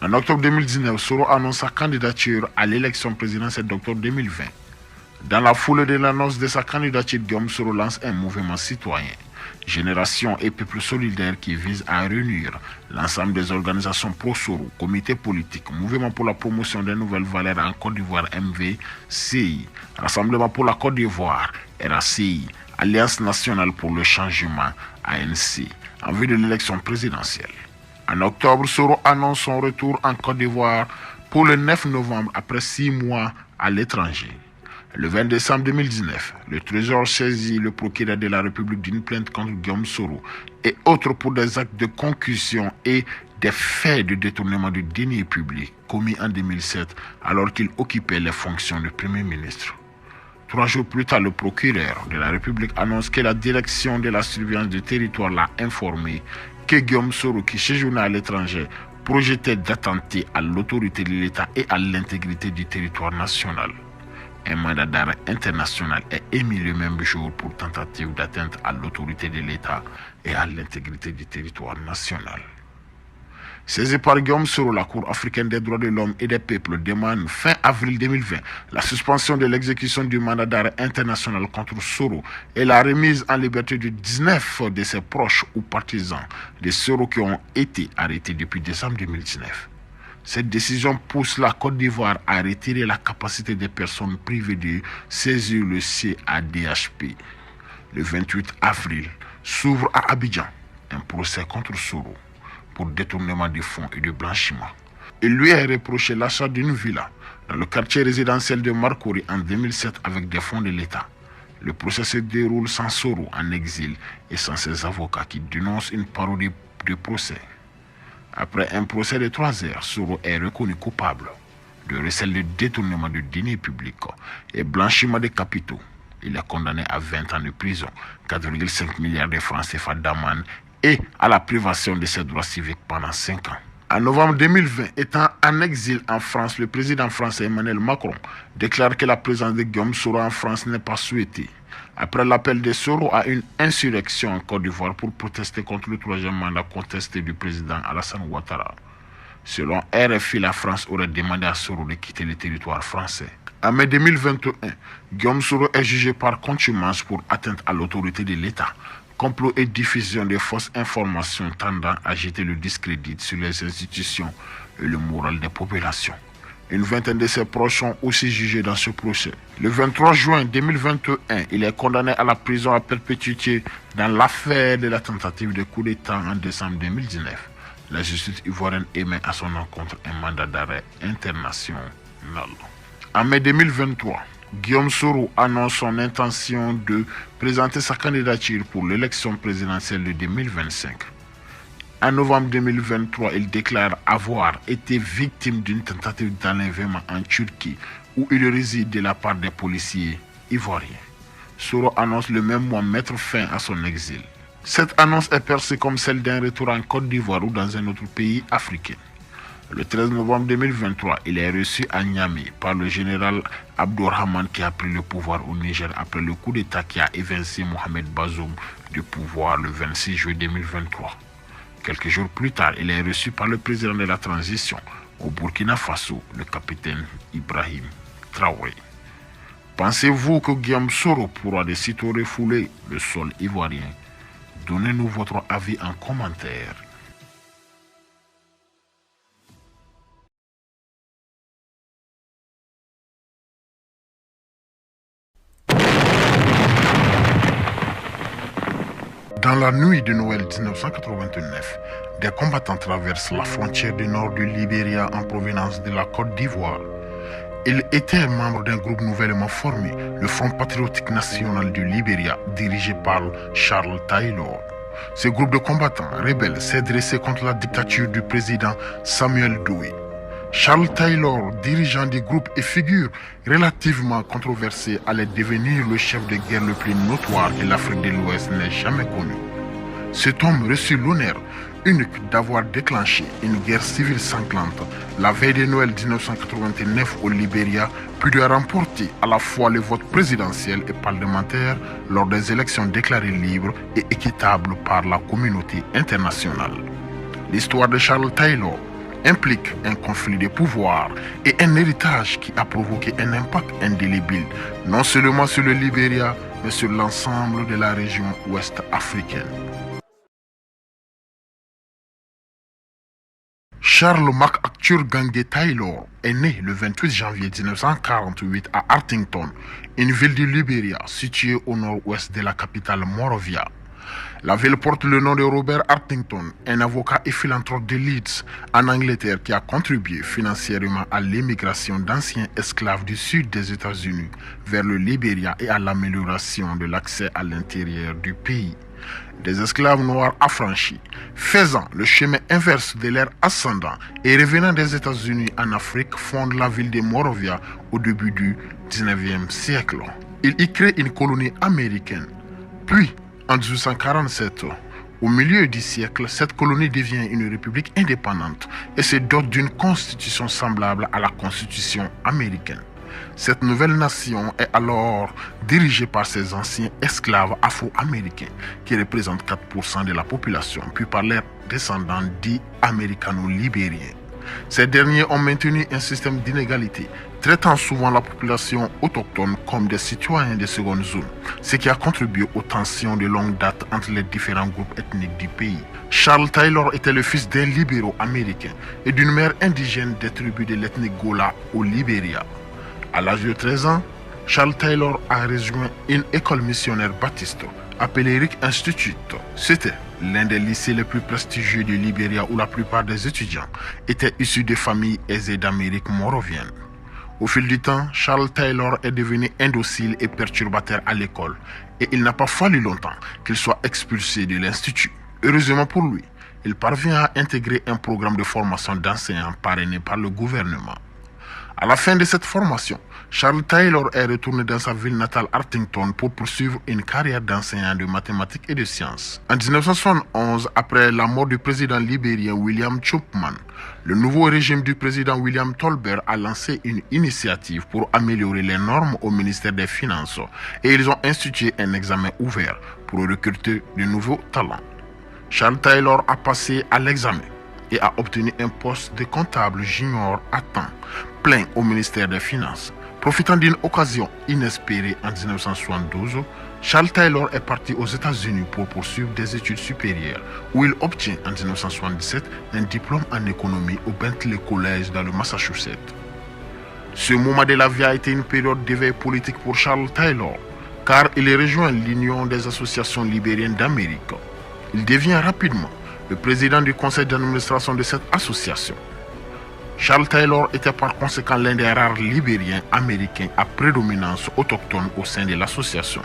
F: En octobre 2019, Soro annonce sa candidature à l'élection présidentielle d'octobre 2020. Dans la foulée de l'annonce de sa candidature, Guillaume Soro lance un mouvement citoyen, Génération et Peuple solidaire, qui vise à réunir l'ensemble des organisations pro-Soro, comités politiques, Mouvement pour la promotion des nouvelles valeurs en Côte d'Ivoire MVCI, Rassemblement pour la Côte d'Ivoire RACI, Alliance nationale pour le changement ANC, en vue de l'élection présidentielle. En octobre, Soro annonce son retour en Côte d'Ivoire pour le 9 novembre après 6 mois à l'étranger. Le 20 décembre 2019, le Trésor saisit le procureur de la République d'une plainte contre Guillaume Soro et autres pour des actes de concussion et des faits de détournement de deniers publics commis en 2007 alors qu'il occupait les fonctions de Premier ministre. 3 jours plus tard, le procureur de la République annonce que la direction de la surveillance du territoire l'a informé que Guillaume Soro, qui séjournait à l'étranger, projetait d'attenter à l'autorité de l'État et à l'intégrité du territoire national. Un mandat d'arrêt international est émis le même jour pour tentative d'atteinte à l'autorité de l'État et à l'intégrité du territoire national. Saisie par Guillaume Soro, la Cour africaine des droits de l'homme et des peuples demande fin avril 2020 la suspension de l'exécution du mandat d'arrêt international contre Soro et la remise en liberté de 19 de ses proches ou partisans de Soro qui ont été arrêtés depuis décembre 2019. Cette décision pousse la Côte d'Ivoire à retirer la capacité des personnes privées de saisir le CADHP. Le 28 avril s'ouvre à Abidjan un procès contre Soro pour détournement de fonds et de blanchiment. Il lui est reproché l'achat d'une villa dans le quartier résidentiel de Marcory en 2007 avec des fonds de l'État. Le procès se déroule sans Soro en exil et sans ses avocats qui dénoncent une parodie de procès. Après un procès de 3 heures, Soro est reconnu coupable de recel de détournement de deniers publics et blanchiment de capitaux. Il est condamné à 20 ans de prison, 4,5 milliards de francs CFA d'amende et à la privation de ses droits civiques pendant 5 ans. En novembre 2020, étant en exil en France, le président français Emmanuel Macron déclare que la présence de Guillaume Soro en France n'est pas souhaitée. Après l'appel de Soro à une insurrection en Côte d'Ivoire pour protester contre le 3e mandat contesté du président Alassane Ouattara. Selon RFI, la France aurait demandé à Soro de quitter le territoire français. En mai 2021, Guillaume Soro est jugé par contumace pour atteinte à l'autorité de l'État, complot et diffusion de fausses informations tendant à jeter le discrédit sur les institutions et le moral des populations. Une vingtaine de ses proches sont aussi jugés dans ce procès. Le 23 juin 2021, il est condamné à la prison à perpétuité dans l'affaire de la tentative de coup d'État en décembre 2019. La justice ivoirienne émet à son encontre un mandat d'arrêt international. En mai 2023, Guillaume Soro annonce son intention de présenter sa candidature pour l'élection présidentielle de 2025. En novembre 2023, il déclare avoir été victime d'une tentative d'enlèvement en Turquie où il réside de la part des policiers ivoiriens. Soro annonce le même mois mettre fin à son exil. Cette annonce est perçue comme celle d'un retour en Côte d'Ivoire ou dans un autre pays africain. Le 13 novembre 2023, il est reçu à Niamey par le général Abdourahmane qui a pris le pouvoir au Niger après le coup d'État qui a évincé Mohamed Bazoum du pouvoir le 26 juillet 2023. Quelques jours plus tard, il est reçu par le président de la transition au Burkina Faso, le capitaine Ibrahim Traoré. Pensez-vous que Guillaume Soro pourra de sitôt refouler le sol ivoirien? Donnez-nous votre avis en commentaire.
A: Dans la nuit de Noël 1989, des combattants traversent la frontière du nord du Libéria en provenance de la Côte d'Ivoire. Ils étaient membres d'un groupe nouvellement formé, le Front patriotique national du Libéria, dirigé par Charles Taylor. Ce groupe de combattants rebelles s'est dressé contre la dictature du président Samuel Doe. Charles Taylor, dirigeant du groupe et figure relativement controversée, allait devenir le chef de guerre le plus notoire que l'Afrique de l'Ouest n'ait jamais connu. Cet homme reçut l'honneur unique d'avoir déclenché une guerre civile sanglante la veille de Noël 1989 au Libéria, puis de remporter à la fois le vote présidentiel et parlementaire lors des élections déclarées libres et équitables par la communauté internationale. L'histoire de Charles Taylor implique un conflit de pouvoir et un héritage qui a provoqué un impact indélébile, non seulement sur le Libéria, mais sur l'ensemble de la région ouest africaine. Charles MacArthur Gangue Taylor est né le 28 janvier 1948 à Artington, une ville du Libéria située au nord-ouest de la capitale Monrovia.
F: La ville porte le nom de Robert Arthington, un avocat et philanthrope de Leeds, en Angleterre, qui a contribué financièrement à l'émigration d'anciens esclaves du sud des États-Unis vers le Libéria et à l'amélioration de l'accès à l'intérieur du pays. Des esclaves noirs affranchis, faisant le chemin inverse de leur ascendant et revenant des États-Unis en Afrique, fondent la ville de Monrovia au début du 19e siècle. Ils y créent une colonie américaine. Puis, en 1847, au milieu du siècle, cette colonie devient une république indépendante et se dote d'une constitution semblable à la constitution américaine. Cette nouvelle nation est alors dirigée par ses anciens esclaves afro-américains qui représentent 4% de la population, puis par leurs descendants dits américano-libériens. Ces derniers ont maintenu un système d'inégalité, traitant souvent la population autochtone comme des citoyens de seconde zone, ce qui a contribué aux tensions de longue date entre les différents groupes ethniques du pays. Charles Taylor était le fils d'un libéraux américain et d'une mère indigène des tribus de l'ethnie Gola au Libéria. À l'âge de 13 ans, Charles Taylor a rejoint une école missionnaire baptiste appelée Rick Institute. C'était l'un des lycées les plus prestigieux du Libéria où la plupart des étudiants étaient issus de familles aisées d'Amérique morovienne. Au fil du temps, Charles Taylor est devenu indocile et perturbateur à l'école et il n'a pas fallu longtemps qu'il soit expulsé de l'institut. Heureusement pour lui, il parvient à intégrer un programme de formation d'enseignants parrainé par le gouvernement. À la fin de cette formation, Charles Taylor est retourné dans sa ville natale Arthington pour poursuivre une carrière d'enseignant de mathématiques et de sciences. En 1971, après la mort du président libérien William Chapman, le nouveau régime du président William Tolbert a lancé une initiative pour améliorer les normes au ministère des Finances et ils ont institué un examen ouvert pour recruter de nouveaux talents. Charles Taylor a passé à l'examen et a obtenu un poste de comptable junior à temps plein au ministère des Finances. Profitant d'une occasion inespérée en 1972, Charles Taylor est parti aux États-Unis pour poursuivre des études supérieures où il obtient en 1977 un diplôme en économie au Bentley College dans le Massachusetts. Ce moment de la vie a été une période d'éveil politique pour Charles Taylor car il rejoint l'Union des associations libériennes d'Amérique. Il devient rapidement le président du conseil d'administration de cette association. Charles Taylor était par conséquent l'un des rares libériens américains à prédominance autochtone au sein de l'association.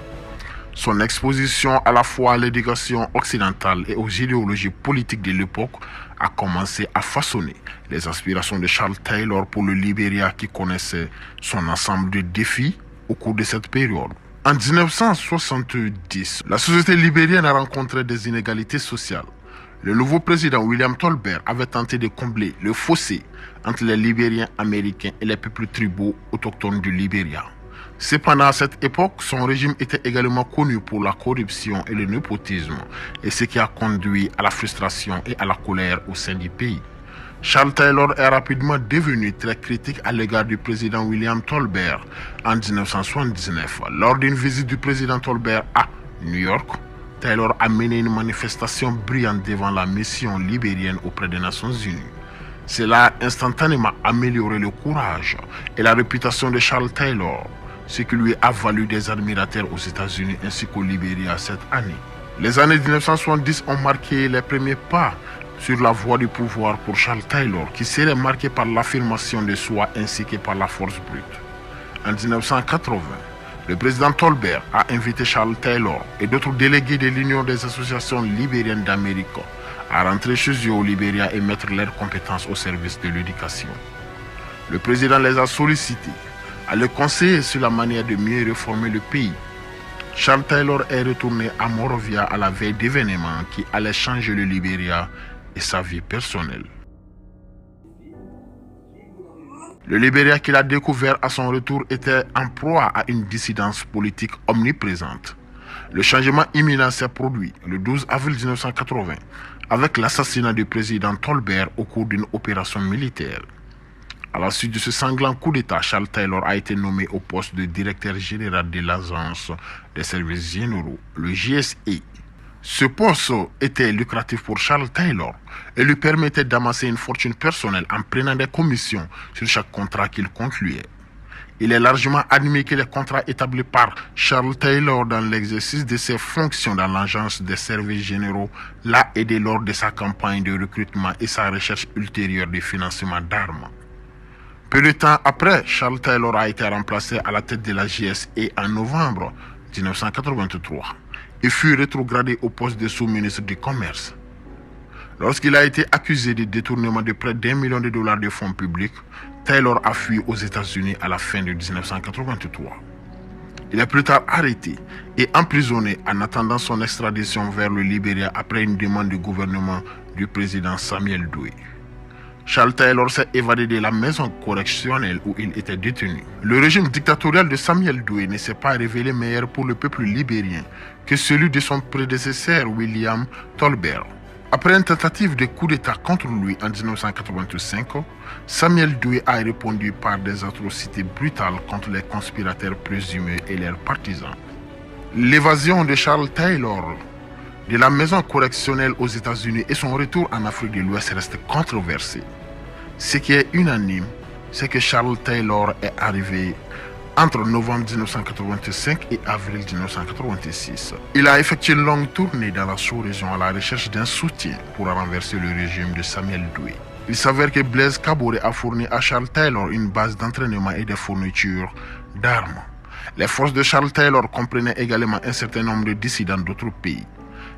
F: Son exposition à la fois à l'éducation occidentale et aux idéologies politiques de l'époque a commencé à façonner les aspirations de Charles Taylor pour le Libéria qui connaissait son ensemble de défis au cours de cette période. En 1970, la société libérienne a rencontré des inégalités sociales. Le nouveau président William Tolbert avait tenté de combler le fossé entre les Libériens américains et les peuples tribaux autochtones du Libéria. Cependant, à cette époque, son régime était également connu pour la corruption et le népotisme, et ce qui a conduit à la frustration et à la colère au sein du pays. Charles Taylor est rapidement devenu très critique à l'égard du président William Tolbert en 1979. Lors d'une visite du président Tolbert à New York, Taylor a mené une manifestation brillante devant la mission libérienne auprès des Nations Unies. Cela a instantanément amélioré le courage et la réputation de Charles Taylor, ce qui lui a valu des admirateurs aux États-Unis ainsi qu'au Libéria cette année. Les années 1970 ont marqué les premiers pas sur la voie du pouvoir pour Charles Taylor, qui serait marqué par l'affirmation de soi ainsi que par la force brute. En 1980, le président Tolbert a invité Charles Taylor et d'autres délégués de l'Union des associations libériennes d'Amérique à rentrer chez eux au Libéria et mettre leurs compétences au service de l'éducation. Le président les a sollicités à le conseiller sur la manière de mieux réformer le pays. Charles Taylor est retourné à Monrovia à la veille d'événements qui allaient changer le Libéria et sa vie personnelle. Le Libéria qu'il a découvert à son retour était en proie à une dissidence politique omniprésente. Le changement imminent s'est produit le 12 avril 1980 avec l'assassinat du président Tolbert au cours d'une opération militaire. À la suite de ce sanglant coup d'État, Charles Taylor a été nommé au poste de directeur général de l'Agence des services généraux, le GSA. Ce poste était lucratif pour Charles Taylor et lui permettait d'amasser une fortune personnelle en prenant des commissions sur chaque contrat qu'il concluait. Il est largement admis que les contrats établis par Charles Taylor dans l'exercice de ses fonctions dans l'agence des services généraux l'a aidé lors de sa campagne de recrutement et sa recherche ultérieure de financement d'armes. Peu de temps après, Charles Taylor a été remplacé à la tête de la JSA en novembre 1983 et fut rétrogradé au poste de sous-ministre du Commerce. Lorsqu'il a été accusé de détournement de près d'$1 million de fonds publics, Taylor a fui aux États-Unis à la fin de 1983. Il est plus tard arrêté et emprisonné en attendant son extradition vers le Libéria après une demande du gouvernement du président Samuel Doe. Charles Taylor s'est évadé de la maison correctionnelle où il était détenu. Le régime dictatorial de Samuel Doe ne s'est pas révélé meilleur pour le peuple libérien que celui de son prédécesseur William Tolbert. Après une tentative de coup d'État contre lui en 1985, Samuel Doe a répondu par des atrocités brutales contre les conspirateurs présumés et leurs partisans. L'évasion de Charles Taylor de la maison correctionnelle aux États-Unis et son retour en Afrique de l'Ouest restent controversés. Ce qui est unanime, c'est que Charles Taylor est arrivé entre novembre 1985 et avril 1986. Il a effectué une longue tournée dans la sous-région à la recherche d'un soutien pour renverser le régime de Samuel Doe. Il s'avère que Blaise Kaboré a fourni à Charles Taylor une base d'entraînement et des fournitures d'armes. Les forces de Charles Taylor comprenaient également un certain nombre de dissidents d'autres pays.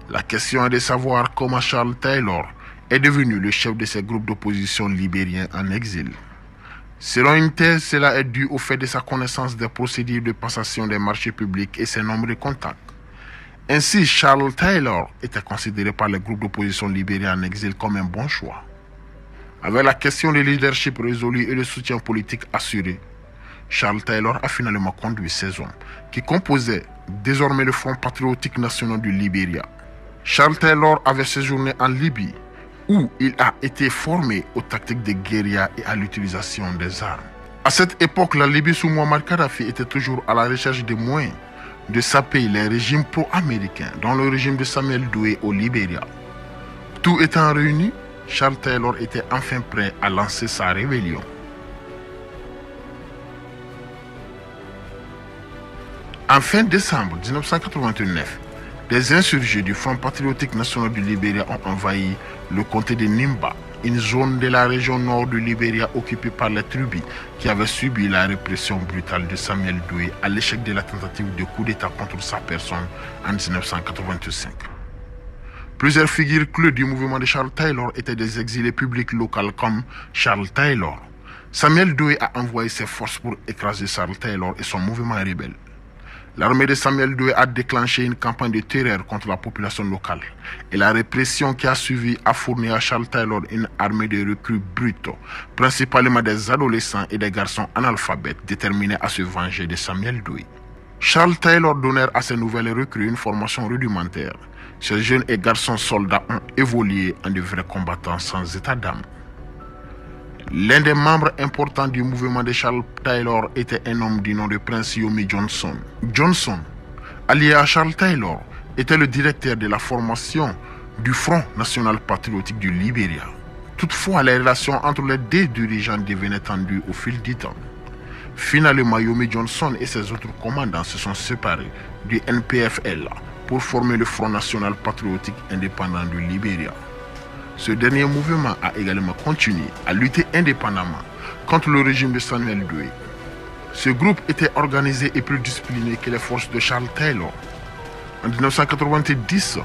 F: La question est de savoir comment Charles Taylor est devenu le chef de ces groupes d'opposition libériens en exil. Selon une thèse, cela est dû au fait de sa connaissance des procédures de passation des marchés publics et ses nombreux contacts. Ainsi, Charles Taylor était considéré par les groupes d'opposition libériens en exil comme un bon choix. Avec la question de leadership résolue et le soutien politique assuré, Charles Taylor a finalement conduit ces hommes, qui composaient désormais le Front patriotique national du Libéria. Charles Taylor avait séjourné en Libye, où il a été formé aux tactiques de guérilla et à l'utilisation des armes. À cette époque, la Libye sous Muammar Kadhafi était toujours à la recherche de moyens de saper les régimes pro-américains, dont le régime de Samuel Doe au Libéria. Tout étant réuni, Charles Taylor était enfin prêt à lancer sa rébellion. En fin décembre 1989, des insurgés du Front patriotique national du Libéria ont envahi le comté de Nimba, une zone de la région nord du Libéria occupée par les tribus qui avaient subi la répression brutale de Samuel Doe à l'échec de la tentative de coup d'État contre sa personne en 1985. Plusieurs figures clés du mouvement de Charles Taylor étaient des exilés publics locaux comme Charles Taylor. Samuel Doe a envoyé ses forces pour écraser Charles Taylor et son mouvement rebelle. L'armée de Samuel Doe a déclenché une campagne de terreur contre la population locale et la répression qui a suivi a fourni à Charles Taylor une armée de recrues brutes, principalement des adolescents et des garçons analphabètes déterminés à se venger de Samuel Doe. Charles Taylor donnait à ces nouvelles recrues une formation rudimentaire. Ces jeunes et garçons soldats ont évolué en de vrais combattants sans état d'âme. L'un des membres importants du mouvement de Charles Taylor était un homme du nom de Prince Yomi Johnson. Johnson, allié à Charles Taylor, était le directeur de la formation du Front national patriotique du Libéria. Toutefois, les relations entre les deux dirigeants devenaient tendues au fil du temps. Finalement, Yomi Johnson et ses autres commandants se sont séparés du NPFL pour former le Front national patriotique indépendant du Libéria. Ce dernier mouvement a également continué à lutter indépendamment contre le régime de Samuel Doe. Ce groupe était organisé et plus discipliné que les forces de Charles Taylor. En 1990,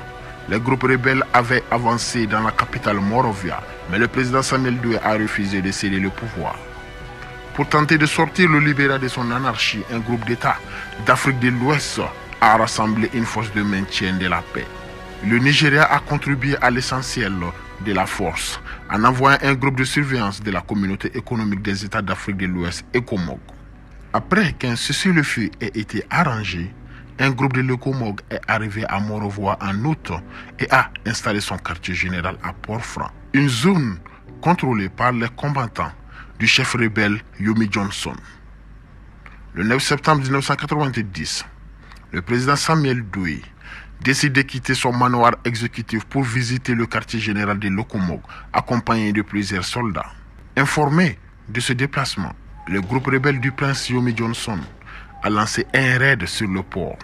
F: les groupes rebelles avaient avancé dans la capitale Monrovia, mais le président Samuel Doe a refusé de céder le pouvoir. Pour tenter de sortir le Libéria de son anarchie, un groupe d'États d'Afrique de l'Ouest a rassemblé une force de maintien de la paix. Le Nigeria a contribué à l'essentiel de la force en envoyant un groupe de surveillance de la communauté économique des États d'Afrique de l'Ouest, ECOMOG. Après qu'un cessez-le-feu ait été arrangé, un groupe de l'ECOMOG est arrivé à Monrovia en août et a installé son quartier général à Port-Franc, une zone contrôlée par les combattants du chef rebelle Yomi Johnson. Le 9 septembre 1990, le président Samuel Doe décide de quitter son manoir exécutif pour visiter le quartier général de l'ECOMOG, accompagné de plusieurs soldats. Informé de ce déplacement, le groupe rebelle du prince Yomi Johnson a lancé un raid sur le port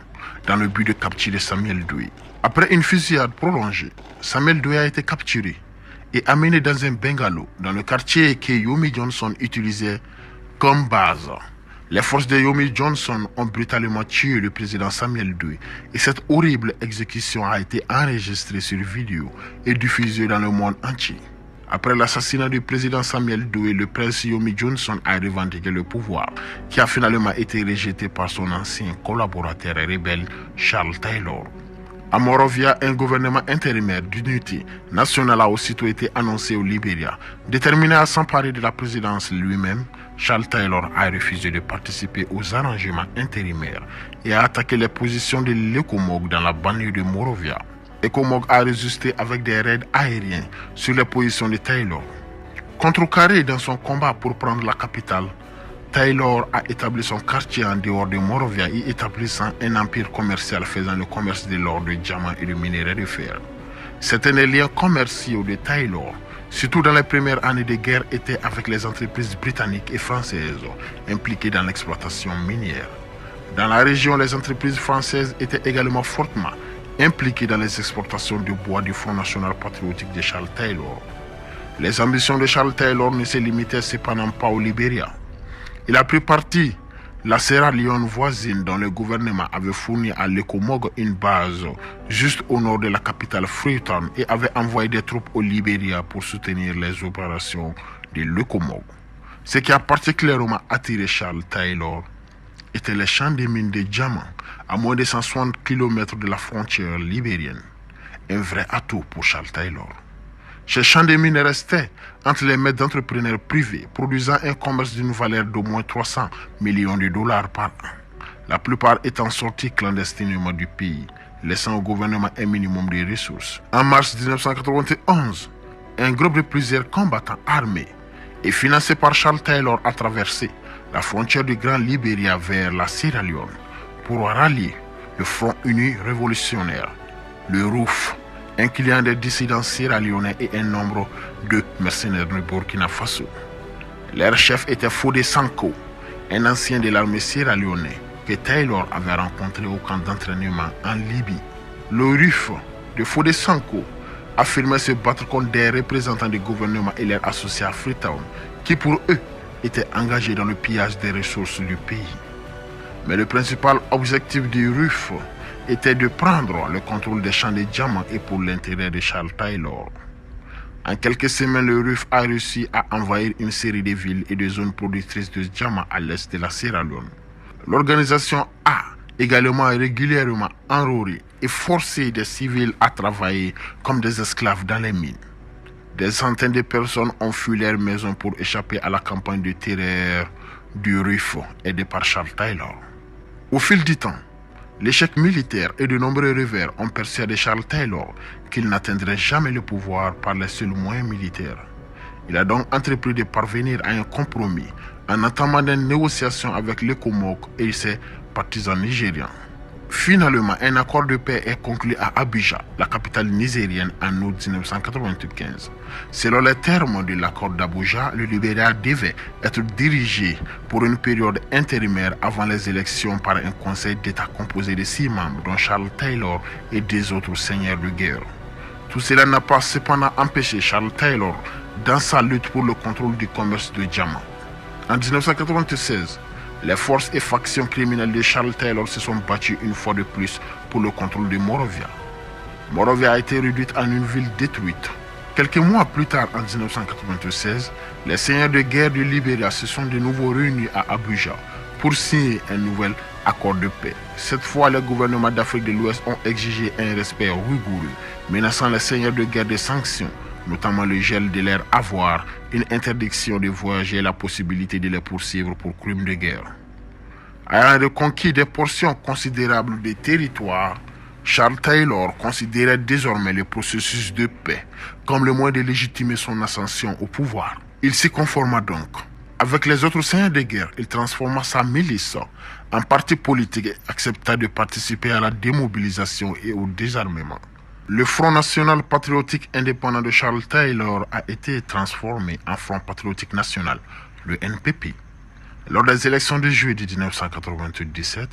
F: dans le but de capturer Samuel Doe. Après une fusillade prolongée, Samuel Doe a été capturé et amené dans un bungalow dans le quartier que Yomi Johnson utilisait comme base. Les forces de Yomi Johnson ont brutalement tué le président Samuel Doe et cette horrible exécution a été enregistrée sur vidéo et diffusée dans le monde entier. Après l'assassinat du président Samuel Doe, le prince Yomi Johnson a revendiqué le pouvoir, qui a finalement été rejeté par son ancien collaborateur et rebelle Charles Taylor. À Monrovia, un gouvernement intérimaire d'unité nationale a aussitôt été annoncé au Libéria. Déterminé à s'emparer de la présidence lui-même, Charles Taylor a refusé de participer aux arrangements intérimaires et a attaqué les positions de l'Ecomog dans la banlieue de Monrovia. Ecomog a résisté avec des raids aériens sur les positions de Taylor. Contrecarré dans son combat pour prendre la capitale, Taylor a établi son quartier en dehors de Monrovia y établissant un empire commercial faisant le commerce de l'or, de diamants et de minerais de fer. Certains des liens commerciaux de Taylor, surtout dans les premières années de guerre, étaient avec les entreprises britanniques et françaises impliquées dans l'exploitation minière. Dans la région, les entreprises françaises étaient également fortement impliquées dans les exportations de bois du Front National Patriotique de Charles Taylor. Les ambitions de Charles Taylor ne se limitaient cependant pas au Libéria. Il a pris parti la Sierra Leone voisine dont le gouvernement avait fourni à l'Ecomog une base juste au nord de la capitale Freetown et avait envoyé des troupes au Libéria pour soutenir les opérations de l'Ecomog. Ce qui a particulièrement attiré Charles Taylor étaient les champs de mines de diamants à moins de 160 km de la frontière libérienne. Un vrai atout pour Charles Taylor. Ces champs de mines restaient entre les mains d'entrepreneurs privés, produisant un commerce d'une valeur d'au moins 300 millions de dollars par an. La plupart étant sortis clandestinement du pays, laissant au gouvernement un minimum de ressources. En mars 1991, un groupe de plusieurs combattants armés et financé par Charles Taylor a traversé la frontière du Grand Libéria vers la Sierra Leone pour rallier le Front Uni Révolutionnaire, le RUF, un client des dissidents sierra-léonais et un nombre de mercenaires du Burkina Faso. Leur chef était Fodé Sanko, un ancien de l'armée sierra-léonaise que Taylor avait rencontré au camp d'entraînement en Libye. Le RUF de Fodé Sanko affirmait se battre contre des représentants du gouvernement et leurs associés à Freetown, qui pour eux étaient engagés dans le pillage des ressources du pays. Mais le principal objectif du RUF était de prendre le contrôle des champs de diamants et pour l'intérêt de Charles Taylor. En quelques semaines, le RUF a réussi à envahir une série de villes et de zones productrices de diamants à l'est de la Sierra Leone. L'organisation a également régulièrement enrôlé et forcé des civils à travailler comme des esclaves dans les mines. Des centaines de personnes ont fui leur maison pour échapper à la campagne de terreur du RUF aidé par Charles Taylor. Au fil du temps, l'échec militaire et de nombreux revers ont persuadé Charles Taylor qu'il n'atteindrait jamais le pouvoir par les seuls moyens militaires. Il a donc entrepris de parvenir à un compromis en entamant des négociations avec l'Ecomog et ses partisans nigérians. Finalement, un accord de paix est conclu à Abuja, la capitale nigérienne, en août 1995. Selon les termes de l'accord d'Abuja, le Libéria devait être dirigé pour une période intérimaire avant les élections par un conseil d'État composé de 6 membres, dont Charles Taylor et 2 autres seigneurs de guerre. Tout cela n'a pas cependant empêché Charles Taylor dans sa lutte pour le contrôle du commerce de diamants. En 1996, les forces et factions criminelles de Charles Taylor se sont battues une fois de plus pour le contrôle de Monrovia. Monrovia a été réduite en une ville détruite. Quelques mois plus tard, en 1996, les seigneurs de guerre du Libéria se sont de nouveau réunis à Abuja pour signer un nouvel accord de paix. Cette fois, les gouvernements d'Afrique de l'Ouest ont exigé un respect rigoureux, menaçant les seigneurs de guerre de sanctions, notamment le gel de leur avoir, une interdiction de voyager et la possibilité de les poursuivre pour crimes de guerre. Ayant reconquis des portions considérables de territoire, Charles Taylor considérait désormais le processus de paix comme le moyen de légitimer son ascension au pouvoir. Il s'y conforma donc. Avec les autres seigneurs de guerre, il transforma sa milice en parti politique et accepta de participer à la démobilisation et au désarmement. Le Front National Patriotique Indépendant de Charles Taylor a été transformé en Front Patriotique National, le NPP. Lors des élections de juillet de 1997,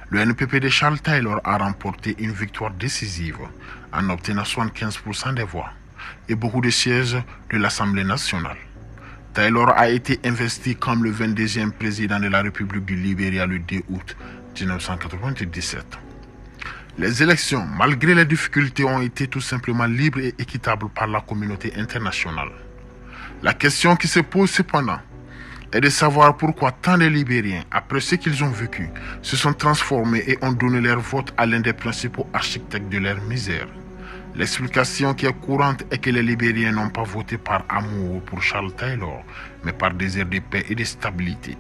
F: le NPP de Charles Taylor a remporté une victoire décisive en obtenant 75% des voix et beaucoup de sièges de l'Assemblée nationale. Taylor a été investi comme le 22e président de la République du Libéria le 2 août 1997. Les élections, malgré les difficultés, ont été tout simplement libres et équitables par la communauté internationale. La question qui se pose cependant est de savoir pourquoi tant de Libériens, après ce qu'ils ont vécu, se sont transformés et ont donné leur vote à l'un des principaux architectes de leur misère. L'explication qui est courante est que les Libériens n'ont pas voté par amour pour Charles Taylor, mais par désir de paix et de stabilité.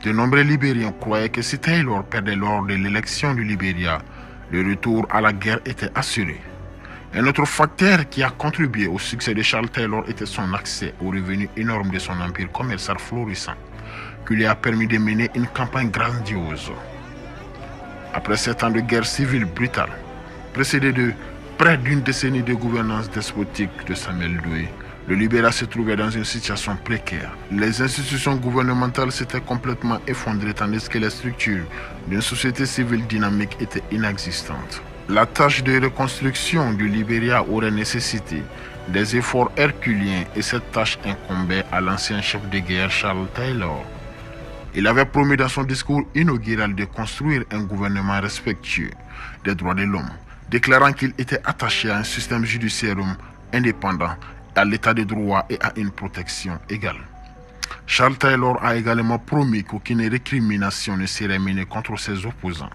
F: De nombreux Libériens croyaient que si Taylor perdait lors de l'élection du Libéria, le retour à la guerre était assuré. Un autre facteur qui a contribué au succès de Charles Taylor était son accès aux revenus énormes de son empire commercial florissant, qui lui a permis de mener une campagne grandiose. Après 7 ans de guerre civile brutale, précédée de près d'une décennie de gouvernance despotique de Samuel Doe, le Libéria se trouvait dans une situation précaire. Les institutions gouvernementales s'étaient complètement effondrées tandis que les structures d'une société civile dynamique étaient inexistantes. La tâche de reconstruction du Libéria aurait nécessité des efforts herculéens et cette tâche incombait à l'ancien chef de guerre Charles Taylor. Il avait promis dans son discours inaugural de construire un gouvernement respectueux des droits de l'homme, déclarant qu'il était attaché à un système judiciaire indépendant, à l'état de droit et à une protection égale. Charles Taylor a également promis qu'aucune récrimination ne serait menée contre ses opposants.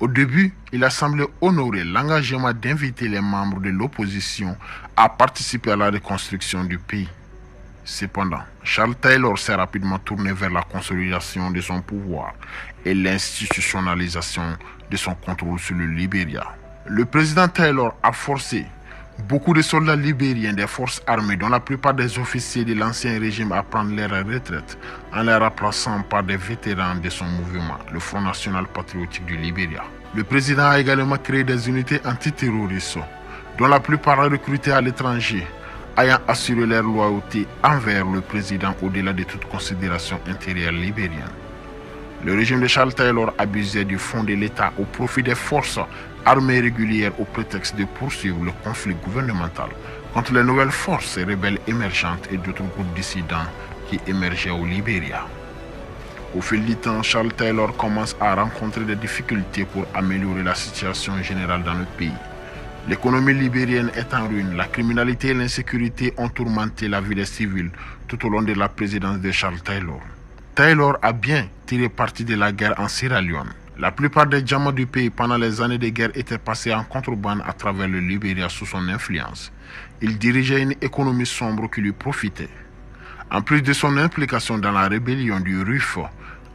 F: Au début, il a semblé honorer l'engagement d'inviter les membres de l'opposition à participer à la reconstruction du pays. Cependant, Charles Taylor s'est rapidement tourné vers la consolidation de son pouvoir et l'institutionnalisation de son contrôle sur le Libéria. Le président Taylor a forcé beaucoup de soldats libériens des forces armées, dont la plupart des officiers de l'ancien régime, à prendre leur retraite en les remplaçant par des vétérans de son mouvement, le Front National Patriotique du Libéria. Le président a également créé des unités antiterroristes, dont la plupart recrutées à l'étranger, ayant assuré leur loyauté envers le président au-delà de toute considération intérieure libérienne. Le régime de Charles Taylor abusait du fonds de l'État au profit des forces armées régulières au prétexte de poursuivre le conflit gouvernemental contre les nouvelles forces rebelles émergentes et d'autres groupes dissidents qui émergeaient au Libéria. Au fil du temps, Charles Taylor commence à rencontrer des difficultés pour améliorer la situation générale dans le pays. L'économie libérienne est en ruine, la criminalité et l'insécurité ont tourmenté la vie des civils tout au long de la présidence de Charles Taylor. Taylor a bien tiré parti de la guerre en Sierra Leone. La plupart des diamants du pays pendant les années de guerre étaient passés en contrebande à travers le Libéria sous son influence. Il dirigeait une économie sombre qui lui profitait. En plus de son implication dans la rébellion du RUF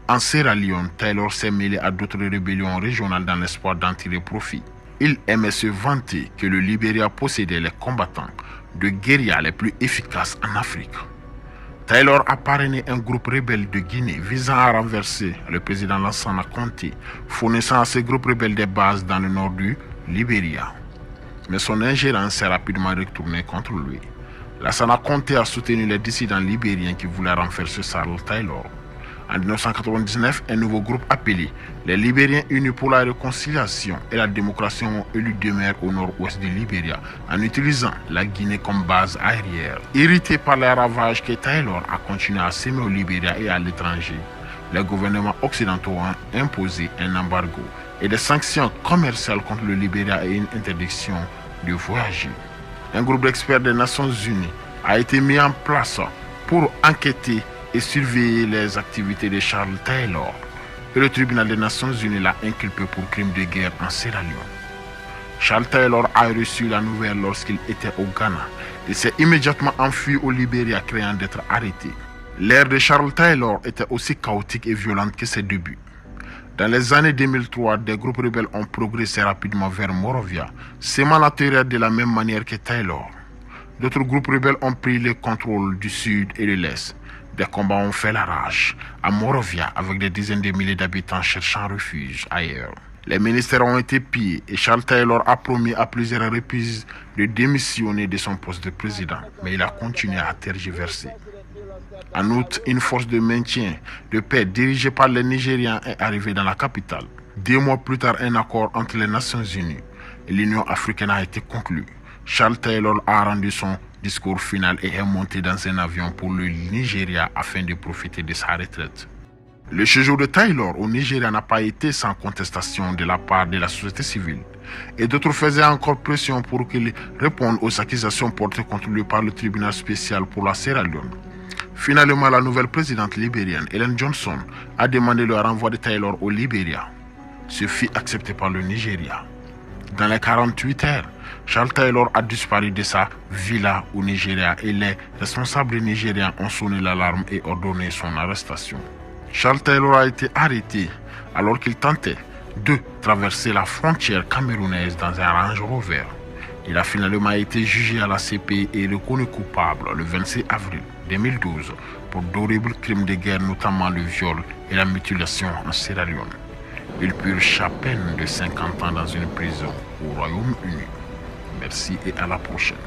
F: en Sierra Leone, Taylor s'est mêlé à d'autres rébellions régionales dans l'espoir d'en tirer profit. Il aimait se vanter que le Libéria possédait les combattants de guérilla les plus efficaces en Afrique. Taylor a parrainé un groupe rebelle de Guinée visant à renverser le président Lansana Conté, fournissant à ce groupe rebelle des bases dans le nord du Libéria. Mais son ingérence s'est rapidement retournée contre lui. Lansana Conté a soutenu les dissidents libériens qui voulaient renverser Charles Taylor. En 1999, un nouveau groupe appelé les Libériens Unis pour la Réconciliation et la Démocratie ont élu deux maires au nord-ouest du Libéria en utilisant la Guinée comme base aérienne. Irrité par les ravages que Taylor a continué à s'aimer au Libéria et à l'étranger, les gouvernements occidentaux ont imposé un embargo et des sanctions commerciales contre le Libéria et une interdiction de voyager. Un groupe d'experts des Nations Unies a été mis en place pour enquêter et surveiller les activités de Charles Taylor. Et le tribunal des Nations Unies l'a inculpé pour crime de guerre en Sierra Leone. Charles Taylor a reçu la nouvelle lorsqu'il était au Ghana et s'est immédiatement enfui au Libéria craignant d'être arrêté. L'ère de Charles Taylor était aussi chaotique et violente que ses débuts. Dans les années 2003, des groupes rebelles ont progressé rapidement vers Monrovia, sémant la terreur de la même manière que Taylor. D'autres groupes rebelles ont pris le contrôle du sud et de l'est. Des combats ont fait la rage à Monrovia avec des dizaines de milliers d'habitants cherchant refuge ailleurs. Les ministères ont été pillés et Charles Taylor a promis à plusieurs reprises de démissionner de son poste de président, mais il a continué à tergiverser. En août, une force de maintien de paix dirigée par les Nigérians est arrivée dans la capitale. 2 mois plus tard, un accord entre les Nations Unies et l'Union africaine a été conclu. Charles Taylor a rendu son discours final et est monté dans un avion pour le Nigeria afin de profiter de sa retraite. Le séjour de Taylor au Nigeria n'a pas été sans contestation de la part de la société civile et d'autres faisaient encore pression pour qu'il réponde aux accusations portées contre lui par le tribunal spécial pour la Sierra Leone. Finalement, la nouvelle présidente libérienne, Ellen Johnson, a demandé le renvoi de Taylor au Libéria. Ce fut accepté par le Nigeria. Dans les 48 heures, Charles Taylor a disparu de sa villa au Nigeria et les responsables nigériens ont sonné l'alarme et ordonné son arrestation. Charles Taylor a été arrêté alors qu'il tentait de traverser la frontière camerounaise dans un Range Rover. Il a finalement été jugé à la CPI et reconnu coupable le 26 avril 2012 pour d'horribles crimes de guerre, notamment le viol et la mutilation en Sierra Leone. Il purge à peine de 50 ans dans une prison au Royaume-Uni. Merci et à la prochaine.